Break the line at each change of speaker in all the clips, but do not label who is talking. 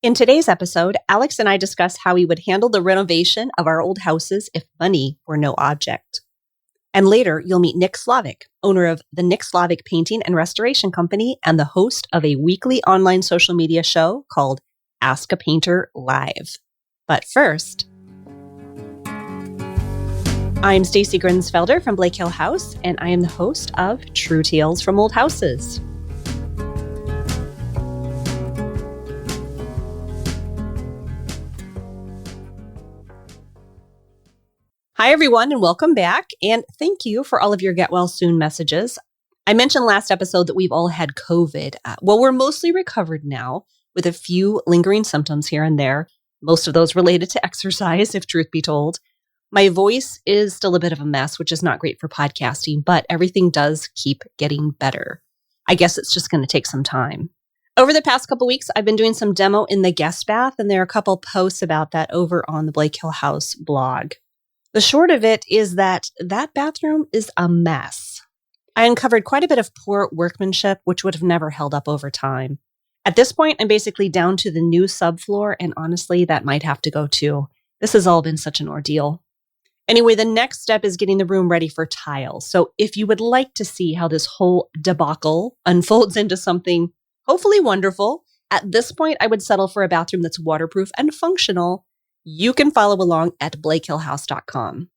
In today's episode, Alex and I discuss how we would handle the renovation of our old houses if money were no object. And later, you'll meet Nick Slavik, owner of the Nick Slavik Painting and Restoration Company and the host of a weekly online social media show called Ask a Painter Live. But first, I'm Stacy Grinsfelder from Blake Hill House, and I am the host of True Tales from Old Houses. Hi, everyone, and welcome back. And thank you for all of your get well soon messages. I mentioned last episode that we've all had COVID. Well, we're mostly recovered now with a few lingering symptoms here and there, most of those related to exercise, if truth be told. My voice is still a bit of a mess, which is not great for podcasting, but everything does keep getting better. I guess it's just going to take some time. Over the past couple weeks, I've been doing some demo in the guest bath, and there are a couple posts about that over on the Blake Hill House blog. The short of it is that bathroom is a mess. I uncovered quite a bit of poor workmanship, which would have never held up over time. At this point, I'm basically down to the new subfloor, and honestly, that might have to go too. This has all been such an ordeal. Anyway, the next step is getting the room ready for tile. So if you would like to see how this whole debacle unfolds into something hopefully wonderful, at this point, I would settle for a bathroom that's waterproof and functional. You can follow along at blakehillhouse.com.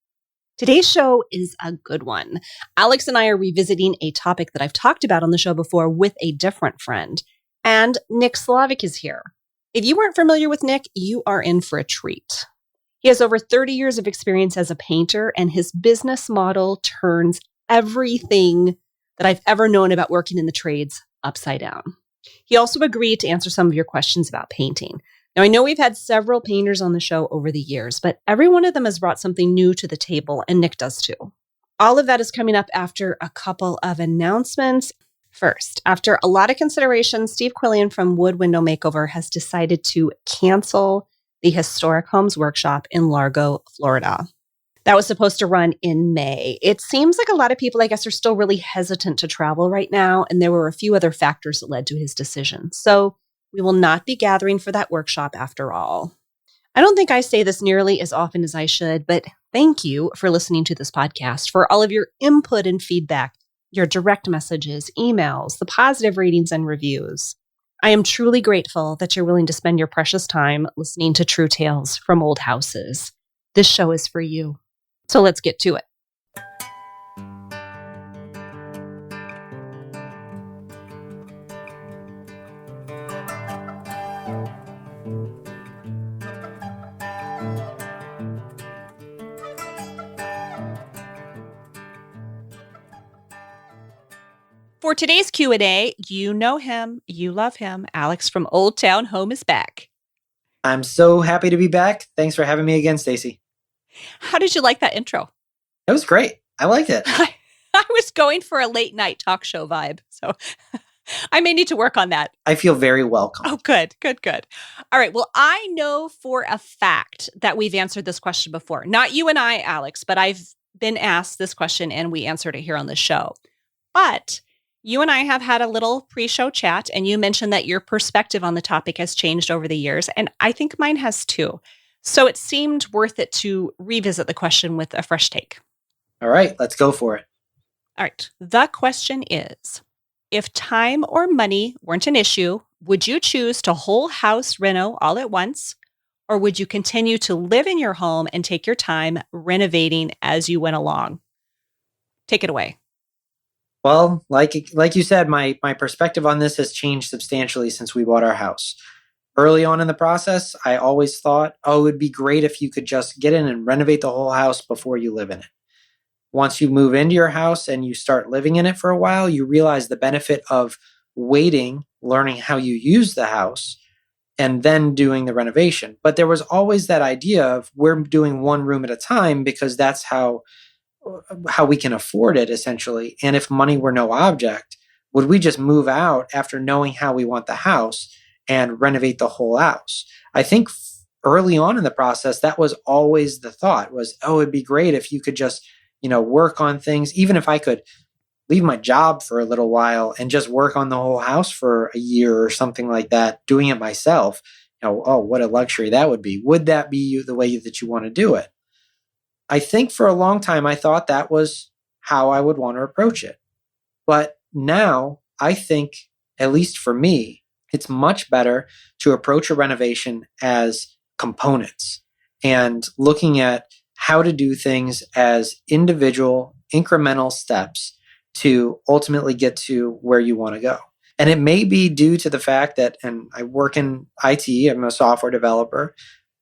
Today's show is a good one. Alex and I are revisiting a topic that I've talked about on the show before with a different friend. And Nick Slavik is here. If you weren't familiar with Nick, you are in for a treat. He has over 30 years of experience as a painter, and his business model turns everything that I've ever known about working in the trades upside down. He also agreed to answer some of your questions about painting. Now, I know we've had several painters on the show over the years, but every one of them has brought something new to the table, and Nick does too. All of that is coming up after a couple of announcements. First, after a lot of consideration, Steve Quillian from Wood Window Makeover has decided to cancel the Historic Homes Workshop in Largo, Florida. That was supposed to run in May. It seems like a lot of people, I guess, are still really hesitant to travel right now, and there were a few other factors that led to his decision. So we will not be gathering for that workshop after all. I don't think I say this nearly as often as I should, but thank you for listening to this podcast, for all of your input and feedback, your direct messages, emails, the positive ratings and reviews. I am truly grateful that you're willing to spend your precious time listening to True Tales from Old Houses. This show is for you. So let's get to it. For today's Q&A, you know him, you love him. Alex from Old Town Home is back.
I'm so happy to be back. Thanks for having me again, Stacy.
How did you like that intro?
It was great. I liked it.
I was going for a late night talk show vibe, so I may need to work on that.
I feel very welcome.
Oh, good. All right. Well, I know for a fact that we've answered this question before. Not you and I, Alex, but I've been asked this question and we answered it here on the show. But you and I have had a little pre-show chat, and you mentioned that your perspective on the topic has changed over the years, and I think mine has too. So it seemed worth it to revisit the question with a fresh take.
All right, let's go for it.
All right. The question is, if time or money weren't an issue, would you choose to whole house reno all at once, or would you continue to live in your home and take your time renovating as you went along? Take it away.
Well, like you said, my perspective on this has changed substantially since we bought our house. Early on in the process, I always thought, it would be great if you could just get in and renovate the whole house before you live in it. Once you move into your house and you start living in it for a while, you realize the benefit of waiting, learning how you use the house, and then doing the renovation. But there was always that idea of we're doing one room at a time because that's how we can afford it, essentially. And if money were no object, would we just move out after knowing how we want the house and renovate the whole house? I think early on in the process, that was always the thought was, it'd be great if you could just, work on things. Even if I could leave my job for a little while and just work on the whole house for a year or something like that, doing it myself, oh, what a luxury that would be. Would that be the way that you want to do it? I think for a long time, I thought that was how I would want to approach it. But now I think, at least for me, it's much better to approach a renovation as components and looking at how to do things as individual, incremental steps to ultimately get to where you want to go. And it may be due to the fact that, and I work in IT, I'm a software developer,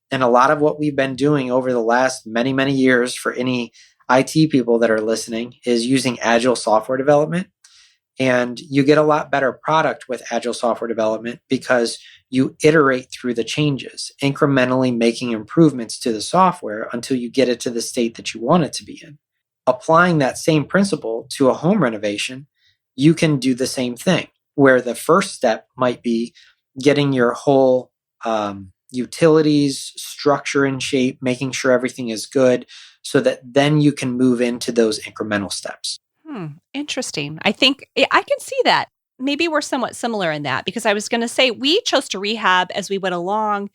and a lot of what we've been doing over the last many, many years for any IT people that are listening is using agile software development. And you get a lot better product with agile software development because you iterate through the changes, incrementally making improvements to the software until you get it to the state that you want it to be in. Applying that same principle to a home renovation, you can do the same thing, where the first step might be getting your whole utilities structure in shape, making sure everything is good, so that then you can move into those incremental steps.
Interesting. I think I can see that. Maybe we're somewhat similar in that, because I was going to say we chose to rehab as we went along,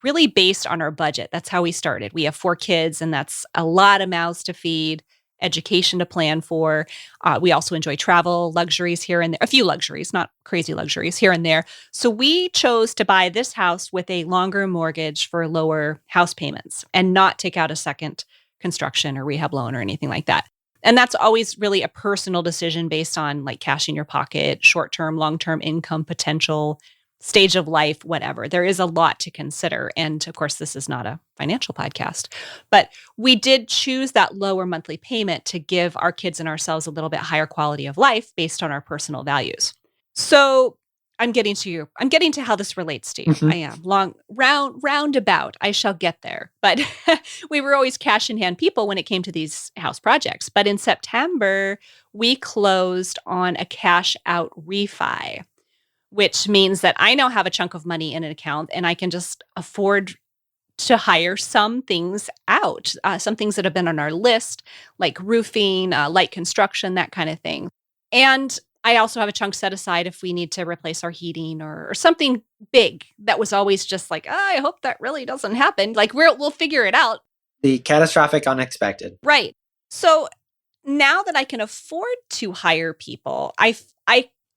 really based on our budget. That's how we started. We have 4 kids, and that's a lot of mouths to feed, education to plan for. We also enjoy travel, luxuries here and there, a few luxuries, not crazy luxuries here and there. So we chose to buy this house with a longer mortgage for lower house payments and not take out a second construction or rehab loan or anything like that. And that's always really a personal decision based on like cash in your pocket, short-term, long-term income potential, stage of life, whatever. There is a lot to consider. And of course, this is not a financial podcast, but we did choose that lower monthly payment to give our kids and ourselves a little bit higher quality of life based on our personal values. So I'm getting to how this relates to you.
Mhm.
I am roundabout. I shall get there. But we were always cash in hand people when it came to these house projects. But in September, we closed on a cash out refi, which means that I now have a chunk of money in an account and I can just afford to hire some things out, some things that have been on our list, like roofing, light construction, that kind of thing. And I also have a chunk set aside if we need to replace our heating or something big that was always just like, oh, I hope that really doesn't happen. Like we'll figure it out.
The catastrophic unexpected.
Right. So now that I can afford to hire people, I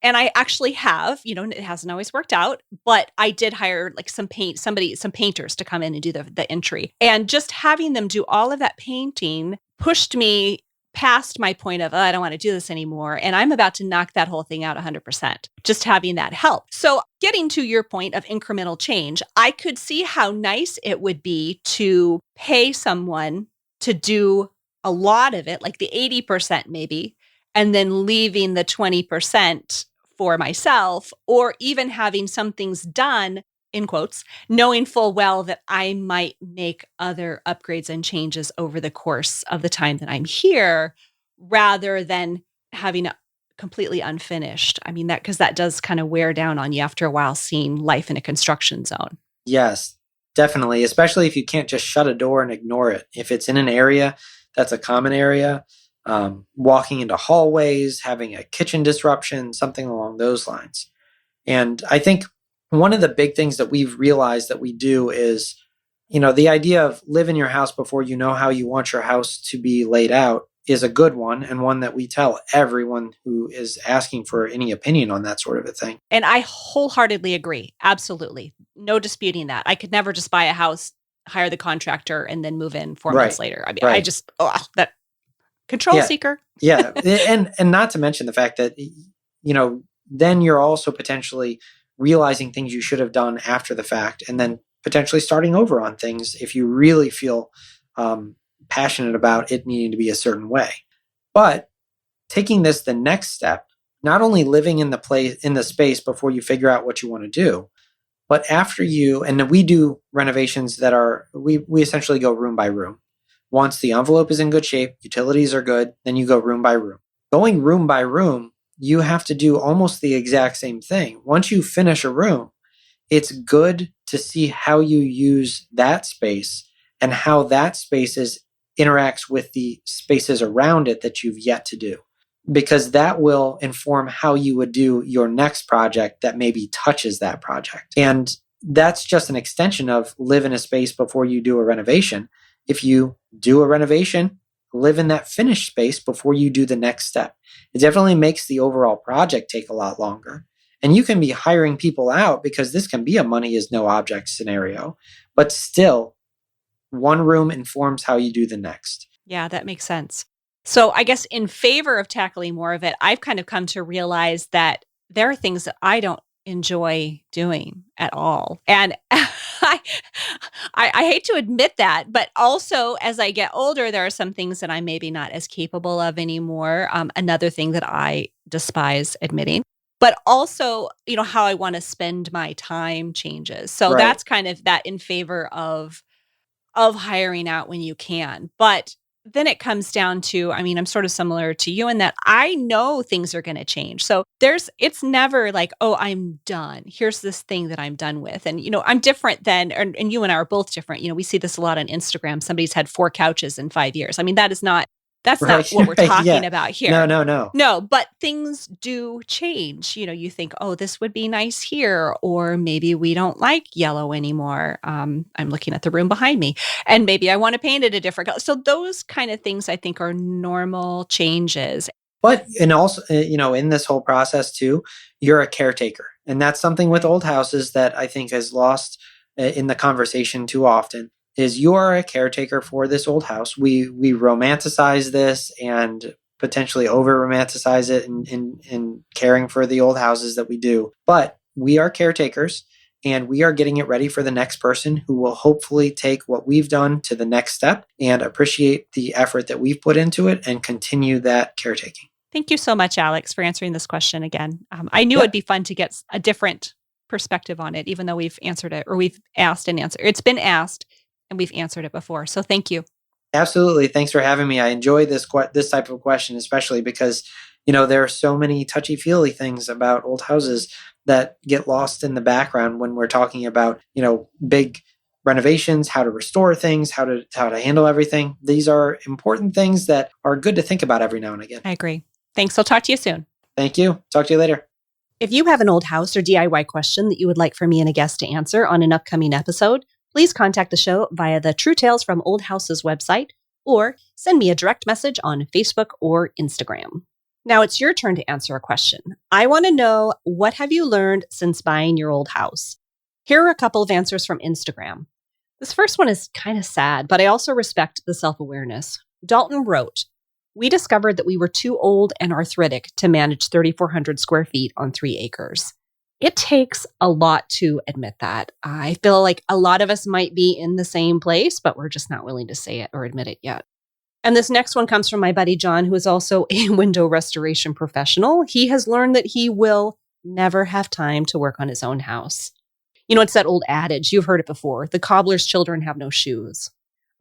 actually have, it hasn't always worked out, but I did hire like some painters to come in and do the entry. And just having them do all of that painting pushed me past my point of, I don't want to do this anymore. And I'm about to knock that whole thing out 100%, just having that help. So getting to your point of incremental change, I could see how nice it would be to pay someone to do a lot of it, like the 80% maybe, and then leaving the 20% for myself, or even having some things done, in quotes, knowing full well that I might make other upgrades and changes over the course of the time that I'm here, rather than having it completely unfinished. I mean, because that does kind of wear down on you after a while, seeing life in a construction zone.
Yes, definitely, especially if you can't just shut a door and ignore it. If it's in an area that's a common area, walking into hallways, having a kitchen disruption, something along those lines. And I think one of the big things that we've realized that we do is, the idea of live in your house before you know how you want your house to be laid out is a good one, and one that we tell everyone who is asking for any opinion on that sort of a thing.
And I wholeheartedly agree. Absolutely. No disputing that. I could never just buy a house, hire the contractor, and then move in 4 months later. I mean, I just, that control seeker.
Yeah. And not to mention the fact that, then you're also potentially realizing things you should have done after the fact, and then potentially starting over on things if you really feel passionate about it needing to be a certain way. But taking this the next step, not only living in the space before you figure out what you want to do, but after and we do renovations that we essentially go room by room. Once the envelope is in good shape, utilities are good, then you go room by room. Going room by room, you have to do almost the exact same thing. Once you finish a room, it's good to see how you use that space and how that space interacts with the spaces around it that you've yet to do, because that will inform how you would do your next project that maybe touches that project. And that's just an extension of live in a space before you do a renovation. If you do a renovation, live in that finished space before you do the next step. It definitely makes the overall project take a lot longer. And you can be hiring people out because this can be a money is no object scenario, but still, one room informs how you do the next.
Yeah, that makes sense. So I guess in favor of tackling more of it, I've kind of come to realize that there are things that I don't enjoy doing at all. And I hate to admit that, but also as I get older, there are some things that I'm maybe not as capable of anymore. Another thing that I despise admitting. But also, how I want to spend my time changes. So
Right.
that's kind of that in favor of hiring out when you can. But then it comes down to, I'm sort of similar to you in that I know things are going to change. So it's never like, oh, I'm done. Here's this thing that I'm done with. And, I'm different than, and you and I are both different. We see this a lot on Instagram. Somebody's had 4 couches in 5 years. That's not
Right.
what we're
Right.
talking
Yeah.
about here.
No.
No, but things do change. You think, oh, this would be nice here, or maybe we don't like yellow anymore. I'm looking at the room behind me, and maybe I want to paint it a different color. So those kind of things I think are normal changes.
But, and also, in this whole process too, you're a caretaker. And that's something with old houses that I think has lost in the conversation too often is you are a caretaker for this old house. We romanticize this and potentially over romanticize it in caring for the old houses that we do. But we are caretakers and we are getting it ready for the next person who will hopefully take what we've done to the next step and appreciate the effort that we've put into it and continue that caretaking.
Thank you so much, Alex, for answering this question again. I knew it'd be fun to get a different perspective on it, even though we've answered it or we've asked and answered. It's been asked and we've answered it before. So thank you.
Absolutely. Thanks for having me. I enjoy this type of question, especially because, there are so many touchy-feely things about old houses that get lost in the background when we're talking about, big renovations, how to restore things, how to handle everything. These are important things that are good to think about every now and again.
I agree. Thanks. I'll talk to you soon.
Thank you. Talk to you later.
If you have an old house or DIY question that you would like for me and a guest to answer on an upcoming episode, please contact the show via the True Tales from Old Houses website or send me a direct message on Facebook or Instagram. Now it's your turn to answer a question. I want to know, what have you learned since buying your old house? Here are a couple of answers from Instagram. This first one is kind of sad, but I also respect the self-awareness. Dalton wrote, "We discovered that we were too old and arthritic to manage 3,400 square feet on 3 acres. It takes a lot to admit that. I feel like a lot of us might be in the same place, but we're just not willing to say it or admit it yet." And this next one comes from my buddy John, who is also a window restoration professional. He has learned that he will never have time to work on his own house. It's that old adage, you've heard it before, the cobbler's children have no shoes.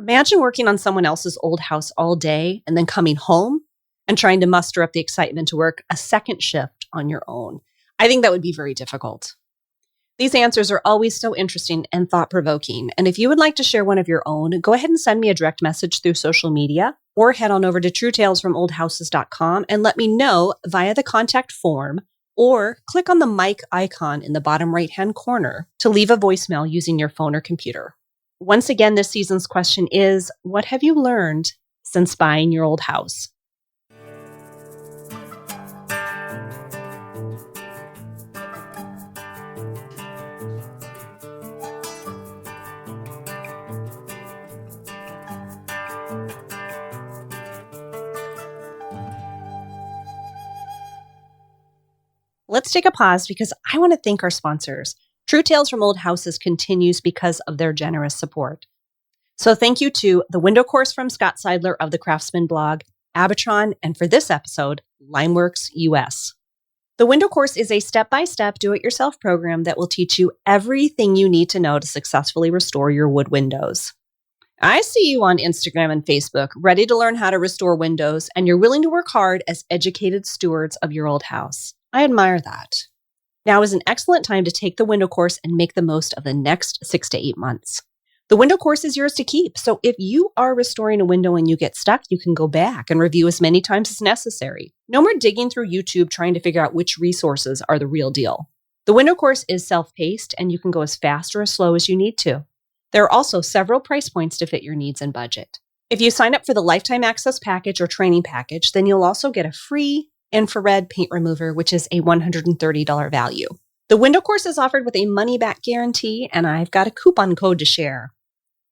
Imagine working on someone else's old house all day and then coming home and trying to muster up the excitement to work a second shift on your own. I think that would be very difficult. These answers are always so interesting and thought-provoking. And if you would like to share one of your own, go ahead and send me a direct message through social media or head on over to truetalesfromoldhouses.com and let me know via the contact form or click on the mic icon in the bottom right-hand corner to leave a voicemail using your phone or computer. Once again, this season's question is, what have you learned since buying your old house? Let's take a pause because I want to thank our sponsors. True Tales from Old Houses continues because of their generous support. So thank you to the Window Course from Scott Seidler of the Craftsman blog, Abitron, and for this episode, Limeworks US. The Window Course is a step-by-step do-it-yourself program that will teach you everything you need to know to successfully restore your wood windows. I see you on Instagram and Facebook, ready to learn how to restore windows, and you're willing to work hard as educated stewards of your old house. I admire that. Now is an excellent time to take the window course and make the most of the next 6 to 8 months. The window course is yours to keep, so if you are restoring a window and you get stuck, you can go back and review as many times as necessary. No more digging through YouTube trying to figure out which resources are the real deal. The window course is self-paced, and you can go as fast or as slow as you need to. There are also several price points to fit your needs and budget. If you sign up for the Lifetime Access Package or Training Package, then you'll also get a free infrared paint remover, which is a $130 value. The window course is offered with a money-back guarantee, and I've got a coupon code to share.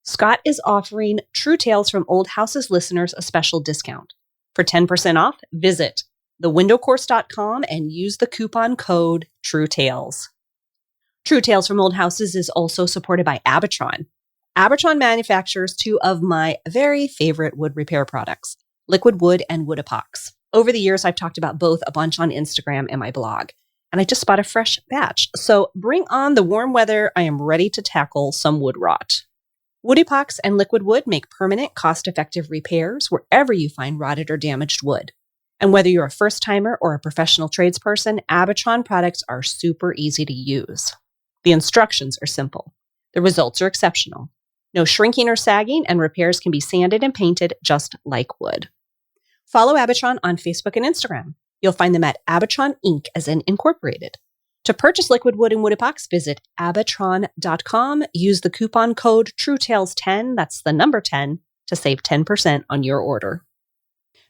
Scott is offering True Tales from Old Houses listeners a special discount. For 10% off, visit thewindowcourse.com and use the coupon code TrueTales. True Tales from Old Houses is also supported by Abitron. Abitron manufactures two of my very favorite wood repair products, liquid wood and wood epox. Over the years, I've talked about both a bunch on Instagram and my blog, and I just bought a fresh batch. So bring on the warm weather. I am ready to tackle some wood rot. Wood epox and liquid wood make permanent, cost-effective repairs wherever you find rotted or damaged wood. And whether you're a first-timer or a professional tradesperson, Abitron products are super easy to use. The instructions are simple. The results are exceptional. No shrinking or sagging, and repairs can be sanded and painted just like wood. Follow Abitron on Facebook and Instagram. You'll find them at Abitron Inc. as in incorporated. To purchase liquid wood and wood epox, visit abitron.com. Use the coupon code TrueTales10, that's the number 10, to save 10% on your order.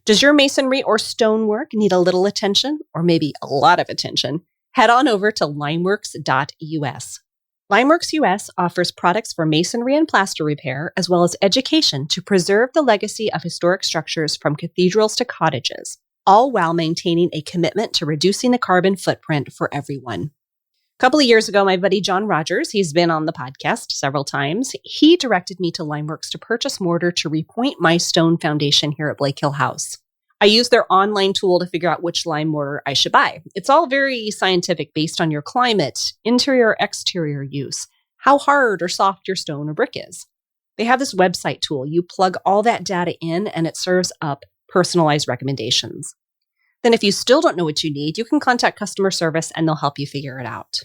Does your masonry or stonework need a little attention, or maybe a lot of attention? Head on over to limeworks.us. Limeworks US offers products for masonry and plaster repair, as well as education to preserve the legacy of historic structures from cathedrals to cottages, all while maintaining a commitment to reducing the carbon footprint for everyone. A couple of years ago, my buddy John Rogers, he's been on the podcast several times, he directed me to Limeworks to purchase mortar to repoint my stone foundation here at Blake Hill House. I used their online tool to figure out which lime mortar I should buy. It's all very scientific based on your climate, interior, exterior use, how hard or soft your stone or brick is. They have this website tool. You plug all that data in and it serves up personalized recommendations. Then if you still don't know what you need, you can contact customer service and they'll help you figure it out.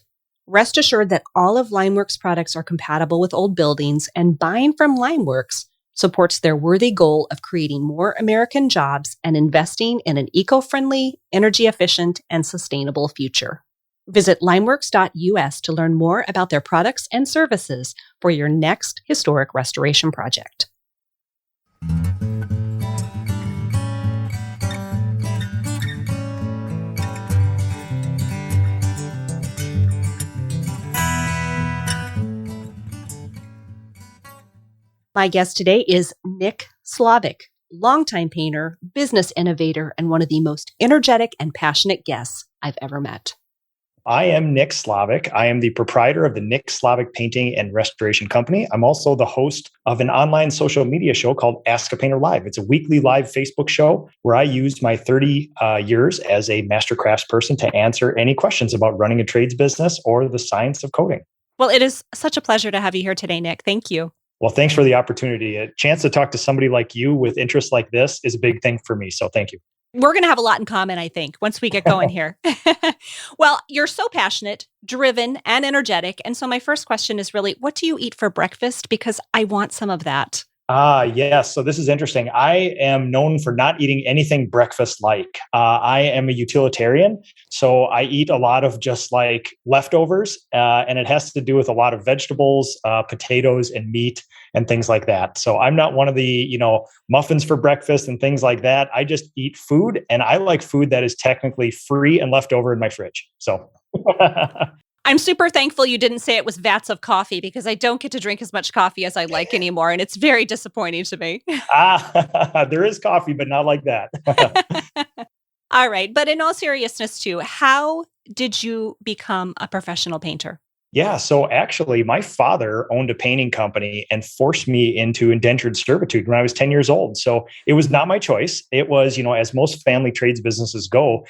Rest assured that all of Limeworks products are compatible with old buildings, and buying from Limeworks supports their worthy goal of creating more American jobs and investing in an eco-friendly, energy-efficient, and sustainable future. Visit limeworks.us to learn more about their products and services for your next historic restoration project. My guest today is Nick Slavik, longtime painter, business innovator, and one of the most energetic and passionate guests I've ever met.
I am Nick Slavik. I am the proprietor of the Nick Slavik Painting and Restoration Company. I'm also the host of an online social media show called Ask a Painter Live. It's a weekly live Facebook show where I used my 30 years as a master craftsperson to answer any questions about running a trades business or the science of coding.
Well, it is such a pleasure to have you here today, Nick. Thank you.
Well, thanks for the opportunity. A chance to talk to somebody like you with interests like this is a big thing for me. So thank you.
We're going to have a lot in common, I think, once we get going here. Well, you're so passionate, driven, and energetic. And so my first question is really, what do you eat for breakfast? Because I want some of that.
Yes. So this is interesting. I am known for not eating anything breakfast-like. I am a utilitarian, so I eat a lot of just like leftovers, and it has to do with a lot of vegetables, potatoes, and meat, and things like that. So I'm not one of the, muffins for breakfast and things like that. I just eat food, and I like food that is technically free and left over in my fridge. So.
I'm super thankful you didn't say it was vats of coffee, because I don't get to drink as much coffee as I like anymore. And it's very disappointing to me.
There is coffee, but not like that.
All right. But in all seriousness too, how did you become a professional painter?
Yeah. So actually, my father owned a painting company and forced me into indentured servitude when I was 10 years old. So it was not my choice. It was, as most family trades businesses go,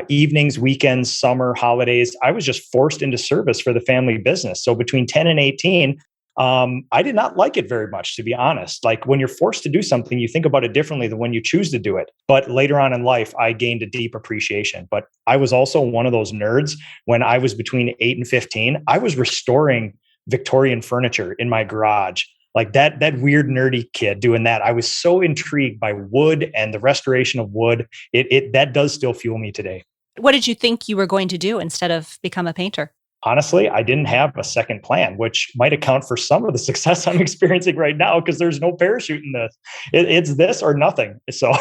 evenings, weekends, summer, holidays, I was just forced into service for the family business. So between 10 and 18, I did not like it very much, to be honest. Like when you're forced to do something, you think about it differently than when you choose to do it. But later on in life, I gained a deep appreciation. But I was also one of those nerds when I was between 8 and 15. I was restoring Victorian furniture in my garage. Like that weird nerdy kid doing that. I was so intrigued by wood and the restoration of wood. That does still fuel me today.
What did you think you were going to do instead of become a painter?
honestly, I didn't have a second plan, which might account for some of the success I'm experiencing right now because there's no parachute in this. It's this or nothing. So,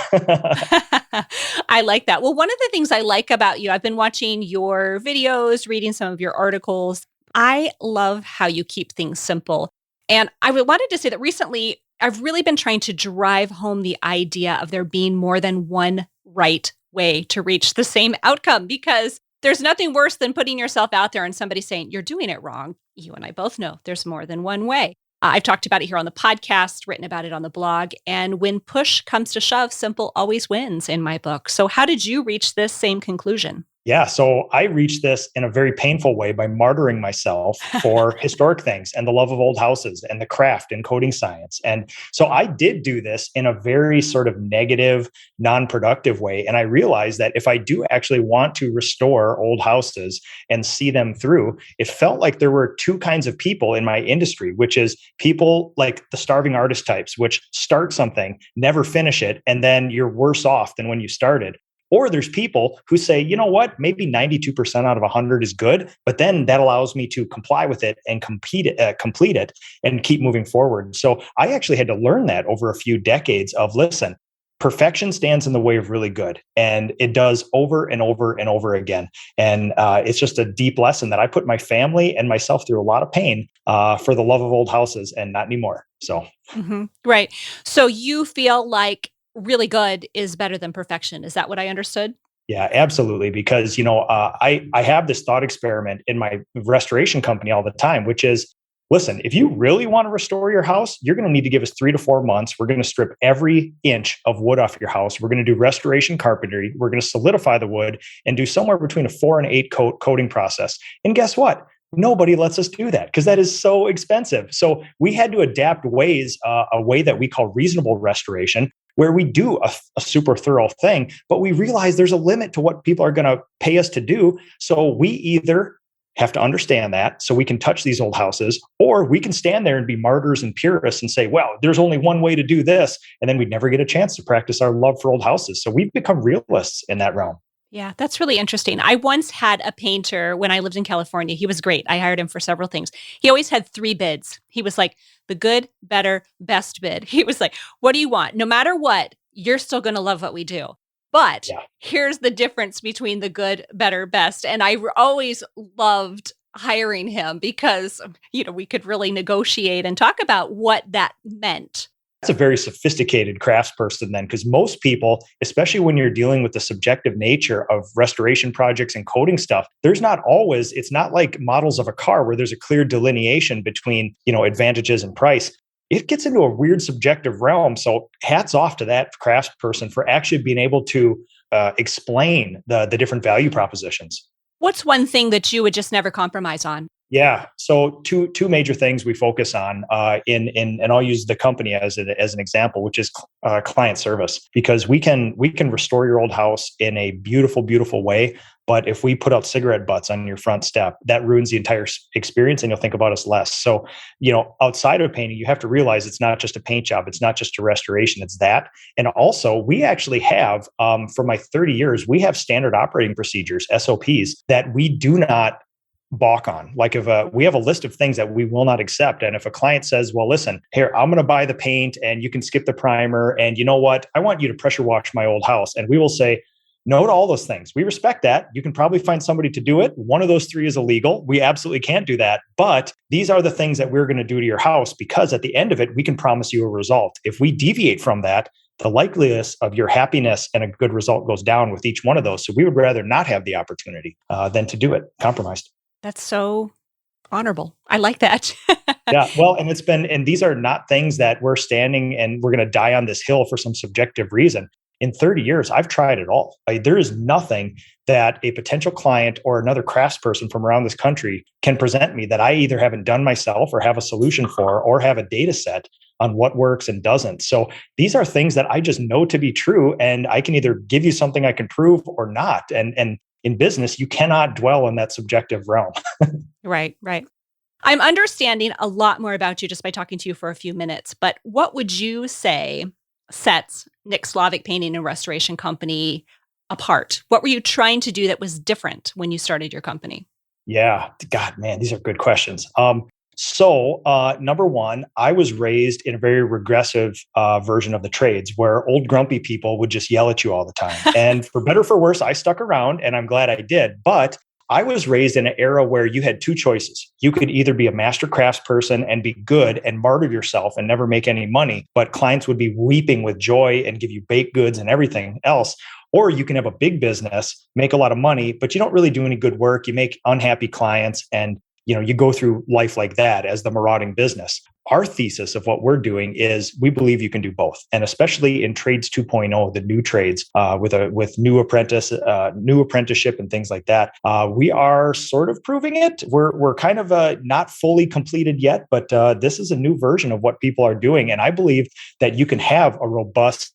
I like that. Well, one of the things I like about you, I've been watching your videos, reading some of your articles. I love how you keep things simple. And wanted to say that recently, I've really been trying to drive home the idea of there being more than one right way to reach the same outcome, because there's nothing worse than putting yourself out there and somebody saying, you're doing it wrong. You and I both know there's more than one way. I've talked about it here on the podcast, written about it on the blog. And when push comes to shove, simple always wins in my book. So how did you reach this same conclusion?
yeah, so I reached this in a very painful way by martyring myself for historic things and the love of old houses and the craft and coding science. And so I did do this in a very sort of negative, non-productive way. And I realized that if I do actually want to restore old houses and see them through, it felt like there were two kinds of people in my industry, which is people like the starving artist types, which start something, never finish it, and then you're worse off than when you started. Or there's people who say, you know what, maybe 92% out of 100 is good, but then that allows me to comply with it and complete it and keep moving forward. So I actually had to learn that over a few decades of, listen, perfection stands in the way of really good. And it does over and over and over again. And it's just a deep lesson that I put my family and myself through a lot of pain for the love of old houses, and not anymore. So,
Right. So you feel like really good is better than perfection. Is that what I understood?
yeah, absolutely. Because, I have this thought experiment in my restoration company all the time, which is, listen, if you really want to restore your house, you're going to need to give us 3 to 4 months. We're going to strip every inch of wood off your house. We're going to do restoration carpentry. We're going to solidify the wood and do somewhere between a 4 and 8 coat coating process. And guess what? Nobody lets us do that because that is so expensive. So we had to adapt ways, a way that we call reasonable restoration, where we do a super thorough thing, but we realize there's a limit to what people are going to pay us to do. So we either have to understand that so we can touch these old houses, or we can stand there and be martyrs and purists and say, well, there's only one way to do this. And then we'd never get a chance to practice our love for old houses. So we've become realists in that realm.
Yeah, that's really interesting. I once had a painter when I lived in California. He was great. I hired him for several things. He always had 3 bids. He was like, the good, better, best bid. He was like, what do you want? No matter what, you're still going to love what we do. But here's the difference between the good, better, best. And I always loved hiring him because, we could really negotiate and talk about what that meant.
That's a very sophisticated craftsperson then, because most people, especially when you're dealing with the subjective nature of restoration projects and coding stuff, it's not like models of a car where there's a clear delineation between, advantages and price. It gets into a weird subjective realm. So hats off to that craftsperson for actually being able to explain the different value propositions.
What's one thing that you would just never compromise on?
Yeah. So two major things we focus on and I'll use the company as an example, which is client service, because we can restore your old house in a beautiful, beautiful way. But if we put out cigarette butts on your front step, that ruins the entire experience and you'll think about us less. So, outside of painting, you have to realize it's not just a paint job. It's not just a restoration. It's that. And also we actually have, for my 30 years, we have standard operating procedures, SOPs, that we do not balk on. Like if we have a list of things that we will not accept. And if a client says, well, listen, here, I'm going to buy the paint and you can skip the primer. And you know what? I want you to pressure wash my old house. And we will say no to all those things. We respect that. You can probably find somebody to do it. One of those 3 is illegal. We absolutely can't do that. But these are the things that we're going to do to your house, because at the end of it, we can promise you a result. If we deviate from that, the likeliness of your happiness and a good result goes down with each one of those. So we would rather not have the opportunity than to do it compromised.
That's so honorable. I like that.
Yeah. Well, and these are not things that we're standing and we're going to die on this hill for some subjective reason. In 30 years, I've tried it all. There is nothing that a potential client or another craftsperson from around this country can present me that I either haven't done myself or have a solution for, or have a data set on what works and doesn't. So these are things that I just know to be true. And I can either give you something I can prove or not. And in business, you cannot dwell in that subjective realm.
Right. I'm understanding a lot more about you just by talking to you for a few minutes, but what would you say sets Nick Slavik Painting and Restoration Company apart? What were you trying to do that was different when you started your company?
Yeah. God, man, these are good questions. Number one, I was raised in a very regressive version of the trades where old grumpy people would just yell at you all the time. And for better or for worse, I stuck around and I'm glad I did. But I was raised in an era where you had two choices. You could either be a master crafts person and be good and martyr yourself and never make any money, but clients would be weeping with joy and give you baked goods and everything else. Or you can have a big business, make a lot of money, but you don't really do any good work. You make unhappy clients and you go through life like that as the marauding business. Our thesis of what we're doing is we believe you can do both, and especially in trades 2.0, the new trades with new apprenticeship and things like that. We are sort of proving it. We're kind of not fully completed yet, but this is a new version of what people are doing, and I believe that you can have a robust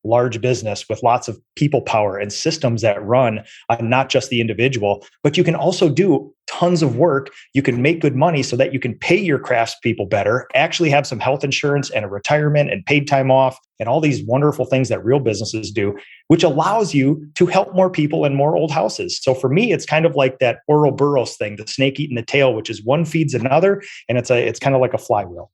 large business with lots of people power and systems that run on not just the individual, but you can also do tons of work. You can make good money so that you can pay your craftspeople better, actually have some health insurance and a retirement and paid time off and all these wonderful things that real businesses do, which allows you to help more people in more old houses. So for me, it's kind of like that Ouroboros thing, the snake eating the tail, which is one feeds another. And it's kind of like a flywheel.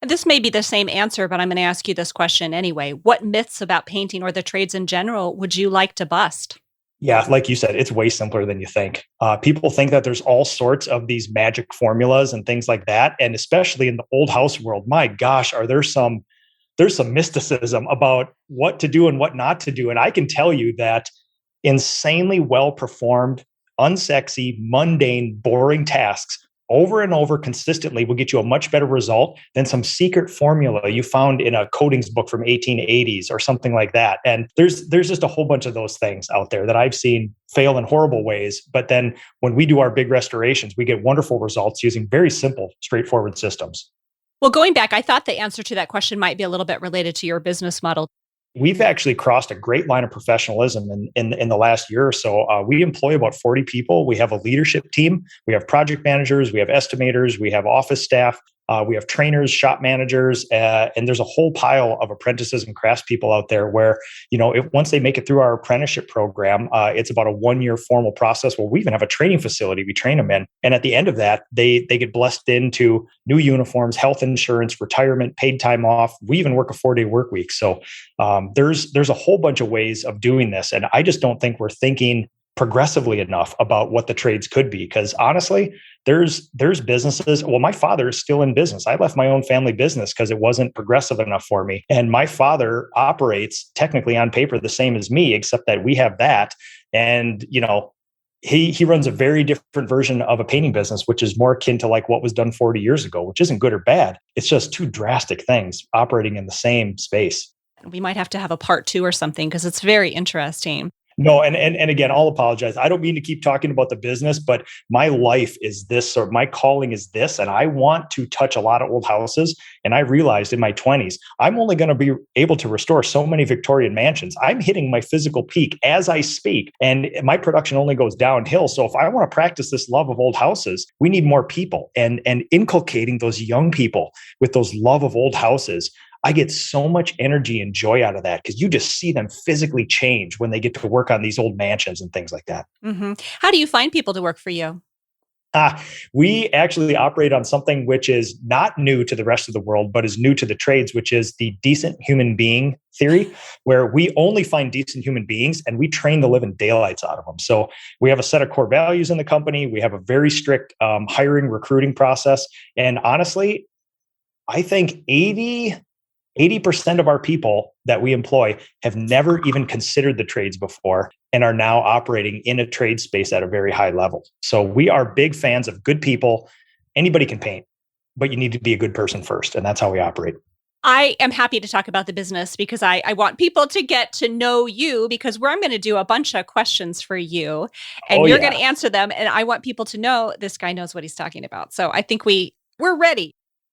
This may be the same answer, but I'm going to ask you this question anyway. What myths about painting or the trades in general would you like to bust?
Yeah, like you said, it's way simpler than you think. People think that there's all sorts of these magic formulas and things like that. And especially in the old house world, my gosh, there's some mysticism about what to do and what not to do. And I can tell you that insanely well performed, unsexy, mundane, boring tasks over and over consistently will get you a much better result than some secret formula you found in a coatings book from 1880s or something like that. And there's just a whole bunch of those things out there that I've seen fail in horrible ways. But then when we do our big restorations, we get wonderful results using very simple, straightforward systems.
Well, going back, I thought the answer to that question might be a little bit related to your business model.
We've actually crossed a great line of professionalism in the last year or so. We employ about 40 people. We have a leadership team. We have project managers. We have estimators. We have office staff. We have trainers, shop managers, and there's a whole pile of apprentices and craftspeople out there where, once they make it through our apprenticeship program, it's about a 1-year formal process where we even have a training facility we train them in. And at the end of that, they get blessed into new uniforms, health insurance, retirement, paid time off. We even work a 4-day work week. So there's a whole bunch of ways of doing this. And I just don't think we're thinking progressively enough about what the trades could be. Because honestly, there's businesses. Well, my father is still in business. I left my own family business because it wasn't progressive enough for me. And my father operates technically on paper the same as me, except that we have that. And, he runs a very different version of a painting business, which is more akin to like what was done 40 years ago, which isn't good or bad. It's just two drastic things operating in the same space.
We might have to have a part 2 or something because it's very interesting.
No, and again, I'll apologize. I don't mean to keep talking about the business, but my life is this, or my calling is this, and I want to touch a lot of old houses. And I realized in my 20s, I'm only going to be able to restore so many Victorian mansions. I'm hitting my physical peak as I speak, and my production only goes downhill. So if I want to practice this love of old houses, we need more people, and inculcating those young people with those love of old houses. I get so much energy and joy out of that because you just see them physically change when they get to work on these old mansions and things like that.
Mm-hmm. How do you find people to work for you?
We actually operate on something which is not new to the rest of the world, but is new to the trades, which is the decent human being theory, where we only find decent human beings and we train the living daylights out of them. So we have a set of core values in the company. We have a very strict hiring, recruiting process. And honestly, I think 80% of our people that we employ have never even considered the trades before and are now operating in a trade space at a very high level. So we are big fans of good people. Anybody can paint, but you need to be a good person first. And that's how we operate.
I am happy to talk about the business because I want people to get to know you because I'm going to do a bunch of questions for you and you're going to answer them. And I want people to know this guy knows what he's talking about. So I think we're ready.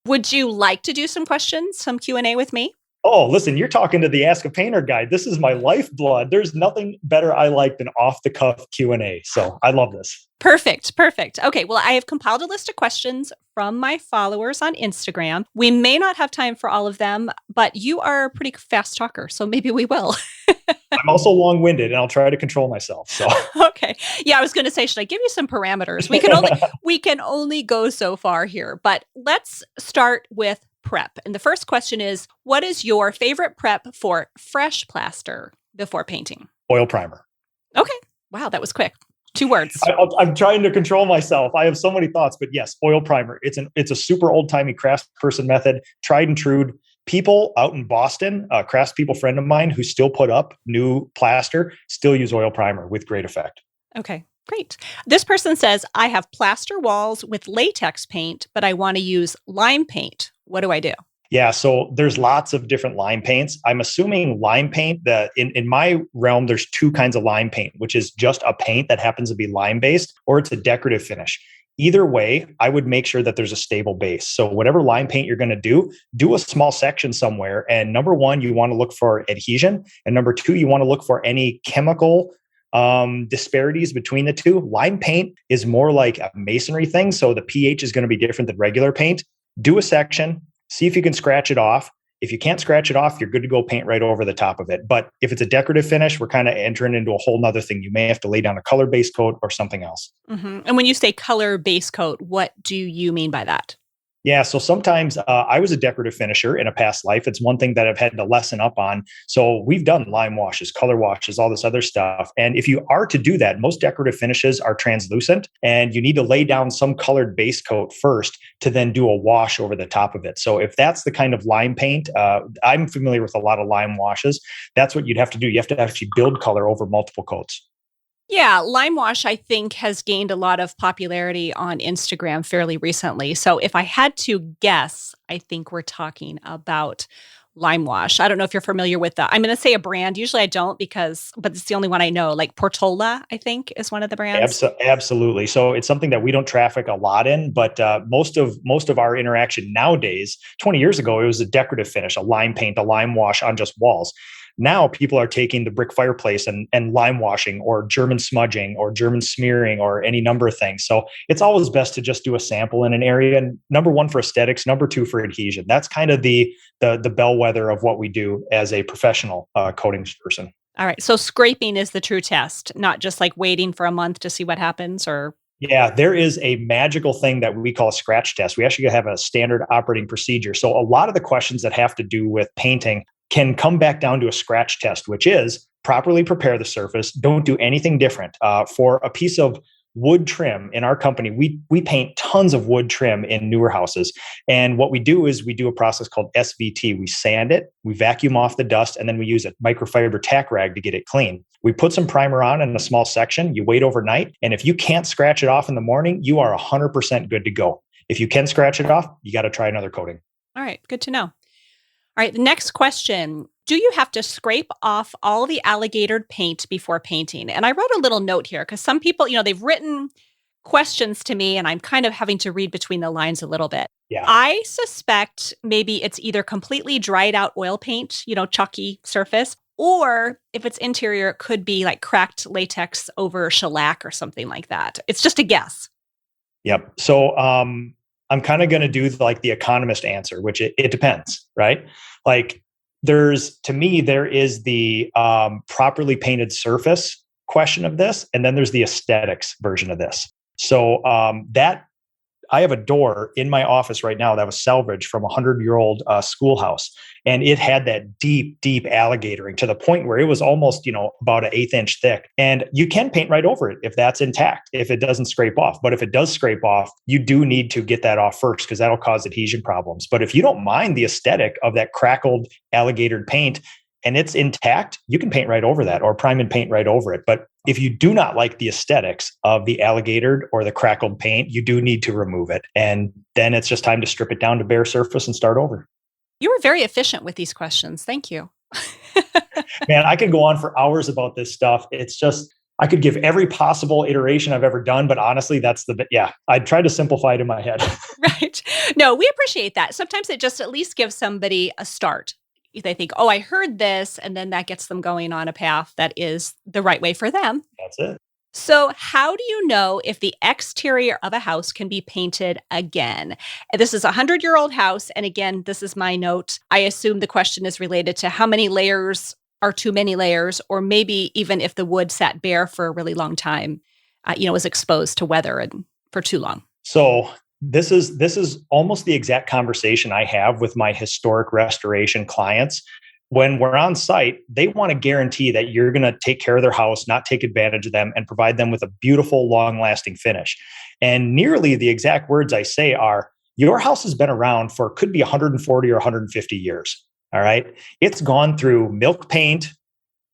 Would you like to do some questions, some Q&A with me?
Oh, listen, you're talking to the Ask a Painter guy. This is my lifeblood. There's nothing better I like than off-the-cuff Q&A. So I love this.
Perfect. Okay, well, I have compiled a list of questions from my followers on Instagram. We may not have time for all of them, but you are a pretty fast talker, so maybe we will.
I'm also long-winded and I'll try to control myself. So
Okay. Yeah, I was going to say, should I give you some parameters? We can only go so far here, but let's start with prep. And the first question is, what is your favorite prep for fresh plaster before painting?
oil primer.
Okay. Wow, that was quick. 2 words.
I'm trying to control myself. I have so many thoughts, but yes, oil primer. It's a super old timey craftsperson method, tried and true. People out in Boston, a craftspeople friend of mine who still put up new plaster, still use oil primer with great effect.
Okay, great. This person says, I have plaster walls with latex paint, but I want to use lime paint. What do I do?
Yeah, so there's lots of different lime paints. I'm assuming lime paint that in my realm, there's 2 kinds of lime paint, which is just a paint that happens to be lime based, or it's a decorative finish. Either way, I would make sure that there's a stable base. So whatever lime paint you're going to do a small section somewhere. And number 1, you want to look for adhesion. And number 2, you want to look for any chemical disparities between the two. Lime paint is more like a masonry thing. So the pH is going to be different than regular paint. Do a section, see if you can scratch it off. If you can't scratch it off, you're good to go paint right over the top of it. But if it's a decorative finish, we're kind of entering into a whole nother thing. You may have to lay down a color base coat or something else.
Mm-hmm. And when you say color base coat, what do you mean by that?
Yeah, so sometimes I was a decorative finisher in a past life. It's one thing that I've had to lesson up on. So we've done lime washes, color washes, all this other stuff. And if you are to do that, most decorative finishes are translucent and you need to lay down some colored base coat first to then do a wash over the top of it. So if that's the kind of lime paint, I'm familiar with a lot of lime washes. That's what you'd have to do. You have to actually build color over multiple coats.
Yeah, lime wash, I think, has gained a lot of popularity on Instagram fairly recently. So if I had to guess, I think we're talking about lime wash. I don't know if you're familiar with that. I'm going to say a brand. Usually I don't but it's the only one I know. Like Portola, I think, is one of the brands.
Absolutely. So it's something that we don't traffic a lot in, but most of our interaction nowadays, 20 years ago, it was a decorative finish, a lime paint, a lime wash on just walls. Now people are taking the brick fireplace and lime washing or German smudging or German smearing or any number of things. So it's always best to just do a sample in an area. And number 1 for aesthetics, number 2 for adhesion. That's kind of the bellwether of what we do as a professional coatings person.
All right. So scraping is the true test, not just like waiting for a month to see what happens or.
Yeah, there is a magical thing that we call a scratch test. We actually have a standard operating procedure. So a lot of the questions that have to do with painting can come back down to a scratch test, which is properly prepare the surface. Don't do anything different. For a piece of wood trim in our company, we paint tons of wood trim in newer houses. And what we do is we do a process called SVT. We sand it, we vacuum off the dust, and then we use a microfiber tack rag to get it clean. We put some primer on in a small section, you wait overnight, and if you can't scratch it off in the morning, you are 100% good to go. If you can scratch it off, you got to try another coating.
All right, good to know. All right, the next question. Do you have to scrape off all the alligator paint before painting? And I wrote a little note here because some people, they've written questions to me and I'm kind of having to read between the lines a little bit.
Yeah.
I suspect maybe it's either completely dried out oil paint, chalky surface, or if it's interior, it could be like cracked latex over shellac or something like that. It's just a guess.
Yep. So I'm kind of going to do like the economist answer, which it depends, right? Like there is the properly painted surface question of this, and then there's the aesthetics version of this. So that I have a door in my office right now that was salvaged from a 100-year-old schoolhouse. And it had that deep, deep alligatoring to the point where it was almost, about an 1/8 inch thick. And you can paint right over it if that's intact, if it doesn't scrape off. But if it does scrape off, you do need to get that off first because that'll cause adhesion problems. But if you don't mind the aesthetic of that crackled alligatored paint, and it's intact, you can paint right over that or prime and paint right over it. But if you do not like the aesthetics of the alligatored or the crackled paint, you do need to remove it. And then it's just time to strip it down to bare surface and start over.
You were very efficient with these questions. Thank you.
Man, I could go on for hours about this stuff. It's just, I could give every possible iteration I've ever done, but honestly, I tried to simplify it in my head.
Right. No, we appreciate that. Sometimes it just at least gives somebody a start. They think, oh, I heard this, and then that gets them going on a path that is the right way for them.
That's it.
So how do you know if the exterior of a house can be painted again? And this is a 100-year-old house. And again, this is my note. I assume the question is related to how many layers are too many layers, or maybe even if the wood sat bare for a really long time, was exposed to weather and for too long.
So this is almost the exact conversation I have with my historic restoration clients. When we're on site, they want to guarantee that you're going to take care of their house, not take advantage of them, and provide them with a beautiful, long-lasting finish. And nearly the exact words I say are, your house has been around for could be 140 or 150 years. All right. It's gone through milk paint.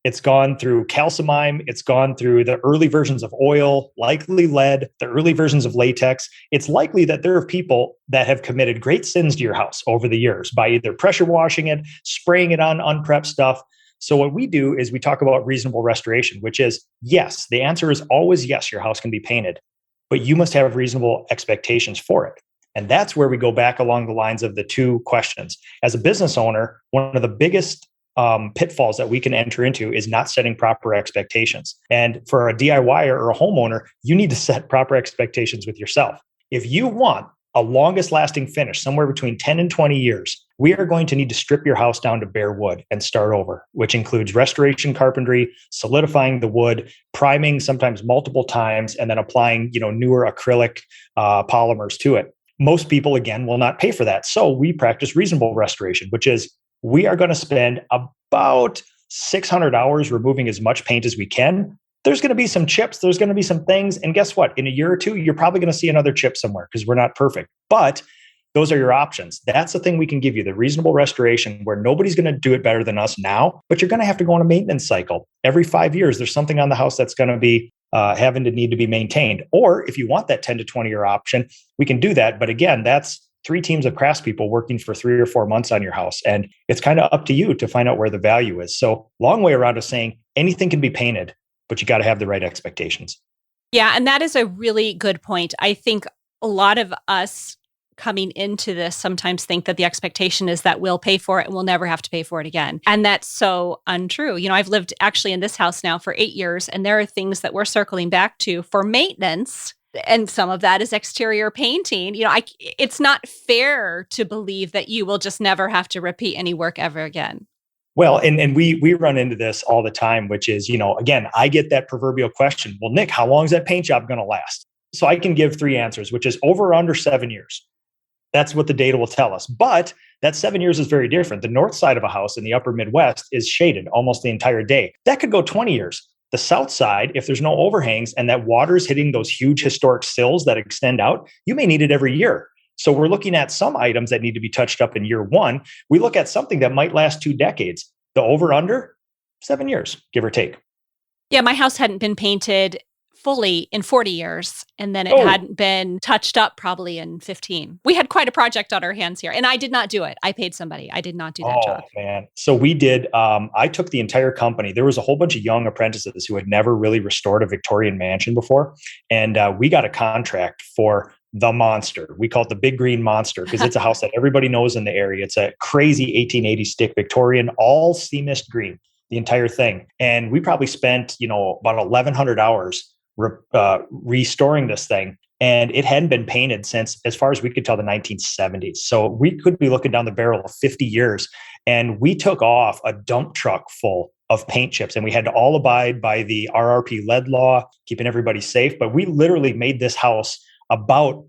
It's gone through calcimine. It's gone through the early versions of oil, likely lead, the early versions of latex. It's likely that there are people that have committed great sins to your house over the years by either pressure washing it, spraying it on unprepped stuff. So what we do is we talk about reasonable restoration, which is yes, the answer is always yes, your house can be painted, but you must have reasonable expectations for it. And that's where we go back along the lines of the two questions. As a business owner, one of the biggest pitfalls that we can enter into is not setting proper expectations. And for a DIYer or a homeowner, you need to set proper expectations with yourself. If you want a longest lasting finish, somewhere between 10 and 20 years, we are going to need to strip your house down to bare wood and start over, which includes restoration carpentry, solidifying the wood, priming sometimes multiple times, and then applying, newer acrylic polymers to it. Most people, again, will not pay for that. So we practice reasonable restoration, which is we are going to spend about 600 hours removing as much paint as we can. There's going to be some chips. There's going to be some things. And guess what? In a year or two, you're probably going to see another chip somewhere because we're not perfect. But those are your options. That's the thing we can give you, the reasonable restoration where nobody's going to do it better than us now, but you're going to have to go on a maintenance cycle. Every 5 years, there's something on the house that's going to be having to need to be maintained. Or if you want that 10 to 20 year option, we can do that. But again, that's 3 teams of craftspeople working for 3 or 4 months on your house. And it's kind of up to you to find out where the value is. So long way around of saying anything can be painted, but you got to have the right expectations.
Yeah. And that is a really good point. I think a lot of us coming into this sometimes think that the expectation is that we'll pay for it and we'll never have to pay for it again. And that's so untrue. I've lived actually in this house now for 8 years, and there are things that we're circling back to for maintenance. And some of that is exterior painting. It's not fair to believe that you will just never have to repeat any work ever again.
Well, and we run into this all the time, which is, again, I get that proverbial question. Well, Nick, how long is that paint job going to last? So I can give 3 answers, which is over or under 7 years. That's what the data will tell us. But that 7 years is very different. The north side of a house in the upper Midwest is shaded almost the entire day. That could go 20 years. The south side, if there's no overhangs and that water is hitting those huge historic sills that extend out, you may need it every year. So we're looking at some items that need to be touched up in year 1. We look at something that might last 2 decades. The over under, 7 years, give or take.
Yeah, my house hadn't been painted fully in 40 years, and then it hadn't been touched up probably in 15. We had quite a project on our hands here, and I did not do it. I paid somebody. I did not do that job.
Oh, man. So we did, I took the entire company. There was a whole bunch of young apprentices who had never really restored a Victorian mansion before. And we got a contract for the monster. We call it the Big Green Monster because it's a house that everybody knows in the area. It's a crazy 1880 stick Victorian, all sea mist green, the entire thing. And we probably spent, about 1,100 hours restoring this thing. And it hadn't been painted since, as far as we could tell, the 1970s. So we could be looking down the barrel of 50 years. And we took off a dump truck full of paint chips, and we had to all abide by the RRP lead law, keeping everybody safe. But we literally made this house about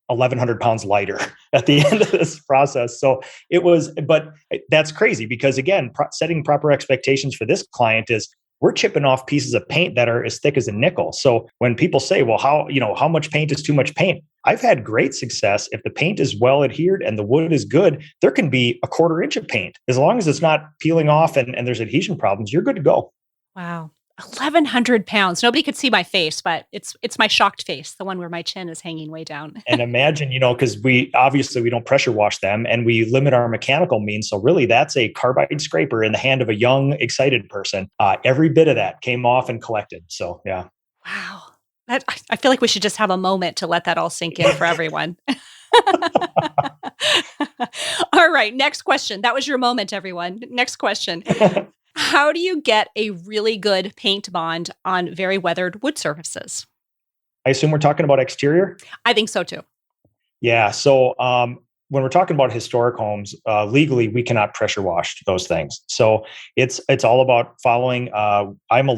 1,100 pounds lighter at the end of this process. So it was, but that's crazy because again, setting proper expectations for this client is we're chipping off pieces of paint that are as thick as a nickel. So when people say, well, how much paint is too much paint? I've had great success. If the paint is well adhered and the wood is good, there can be a 1/4 inch of paint. As long as it's not peeling off and there's adhesion problems, you're good to go.
Wow. 1,100 pounds. Nobody could see my face, but it's my shocked face, the one where my chin is hanging way down.
And imagine, because we don't pressure wash them and we limit our mechanical means. So really that's a carbide scraper in the hand of a young, excited person. Every bit of that came off and collected. So, yeah.
Wow. I feel like we should just have a moment to let that all sink in for everyone. All right. Next question. That was your moment, everyone. Next question. How do you get a really good paint bond on very weathered wood surfaces?
I assume we're talking about exterior?
I think so too.
Yeah. So when we're talking about historic homes, legally, we cannot pressure wash those things. So it's all about following. I'm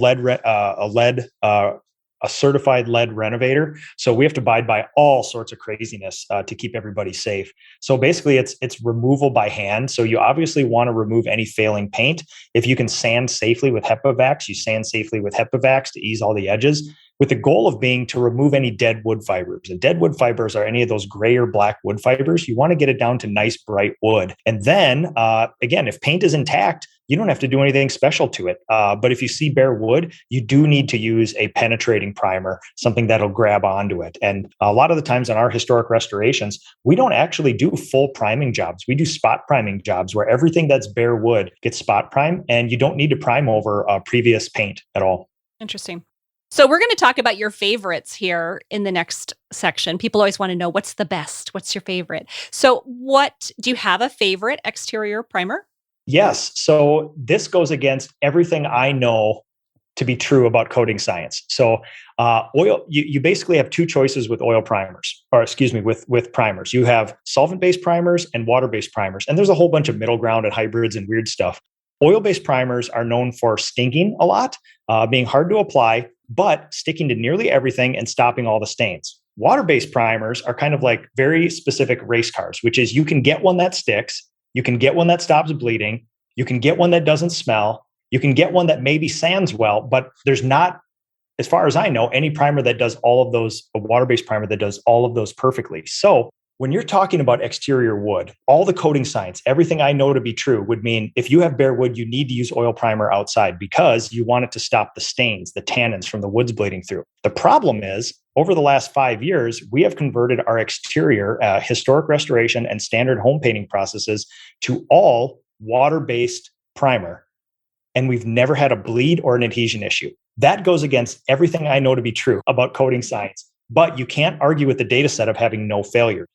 a certified lead renovator, so we have to abide by all sorts of craziness to keep everybody safe. So basically, it's removal by hand. So you obviously want to remove any failing paint. If you can sand safely with HEPA-Vax, you sand safely with HEPA-Vax to ease all the edges, with the goal of being to remove any dead wood fibers. And dead wood fibers are any of those gray or black wood fibers. You want to get it down to nice, bright wood. And then, again, if paint is intact, you don't have to do anything special to it. But if you see bare wood, you do need to use a penetrating primer, something that'll grab onto it. And a lot of the times in our historic restorations, we don't actually do full priming jobs. We do spot priming jobs where everything that's bare wood gets spot prime, and you don't need to prime over previous paint at all.
Interesting. So we're going to talk about your favorites here in the next section. People always want to know what's the best, what's your favorite. So do you have a favorite exterior primer?
Yes. So this goes against everything I know to be true about coating science. So oil, you basically have two choices with oil primers, or excuse me, with primers. You have solvent-based primers and water-based primers. And there's a whole bunch of middle ground and hybrids and weird stuff. Oil-based primers are known for stinking a lot, being hard to apply, but sticking to nearly everything and stopping all the stains. Water-based primers are kind of like very specific race cars, which is you can get one that sticks, you can get one that stops bleeding, you can get one that doesn't smell, you can get one that maybe sands well, but there's not, as far as I know, any primer that does all of those, a water-based primer that does all of those perfectly. So when you're talking about exterior wood, all the coating science, everything I know to be true would mean if you have bare wood, you need to use oil primer outside because you want it to stop the stains, the tannins from the woods bleeding through. The problem is, over the last 5 years, we have converted our exterior historic restoration and standard home painting processes to all water-based primer. And we've never had a bleed or an adhesion issue. That goes against everything I know to be true about coating science. But you can't argue with the data set of having no failure.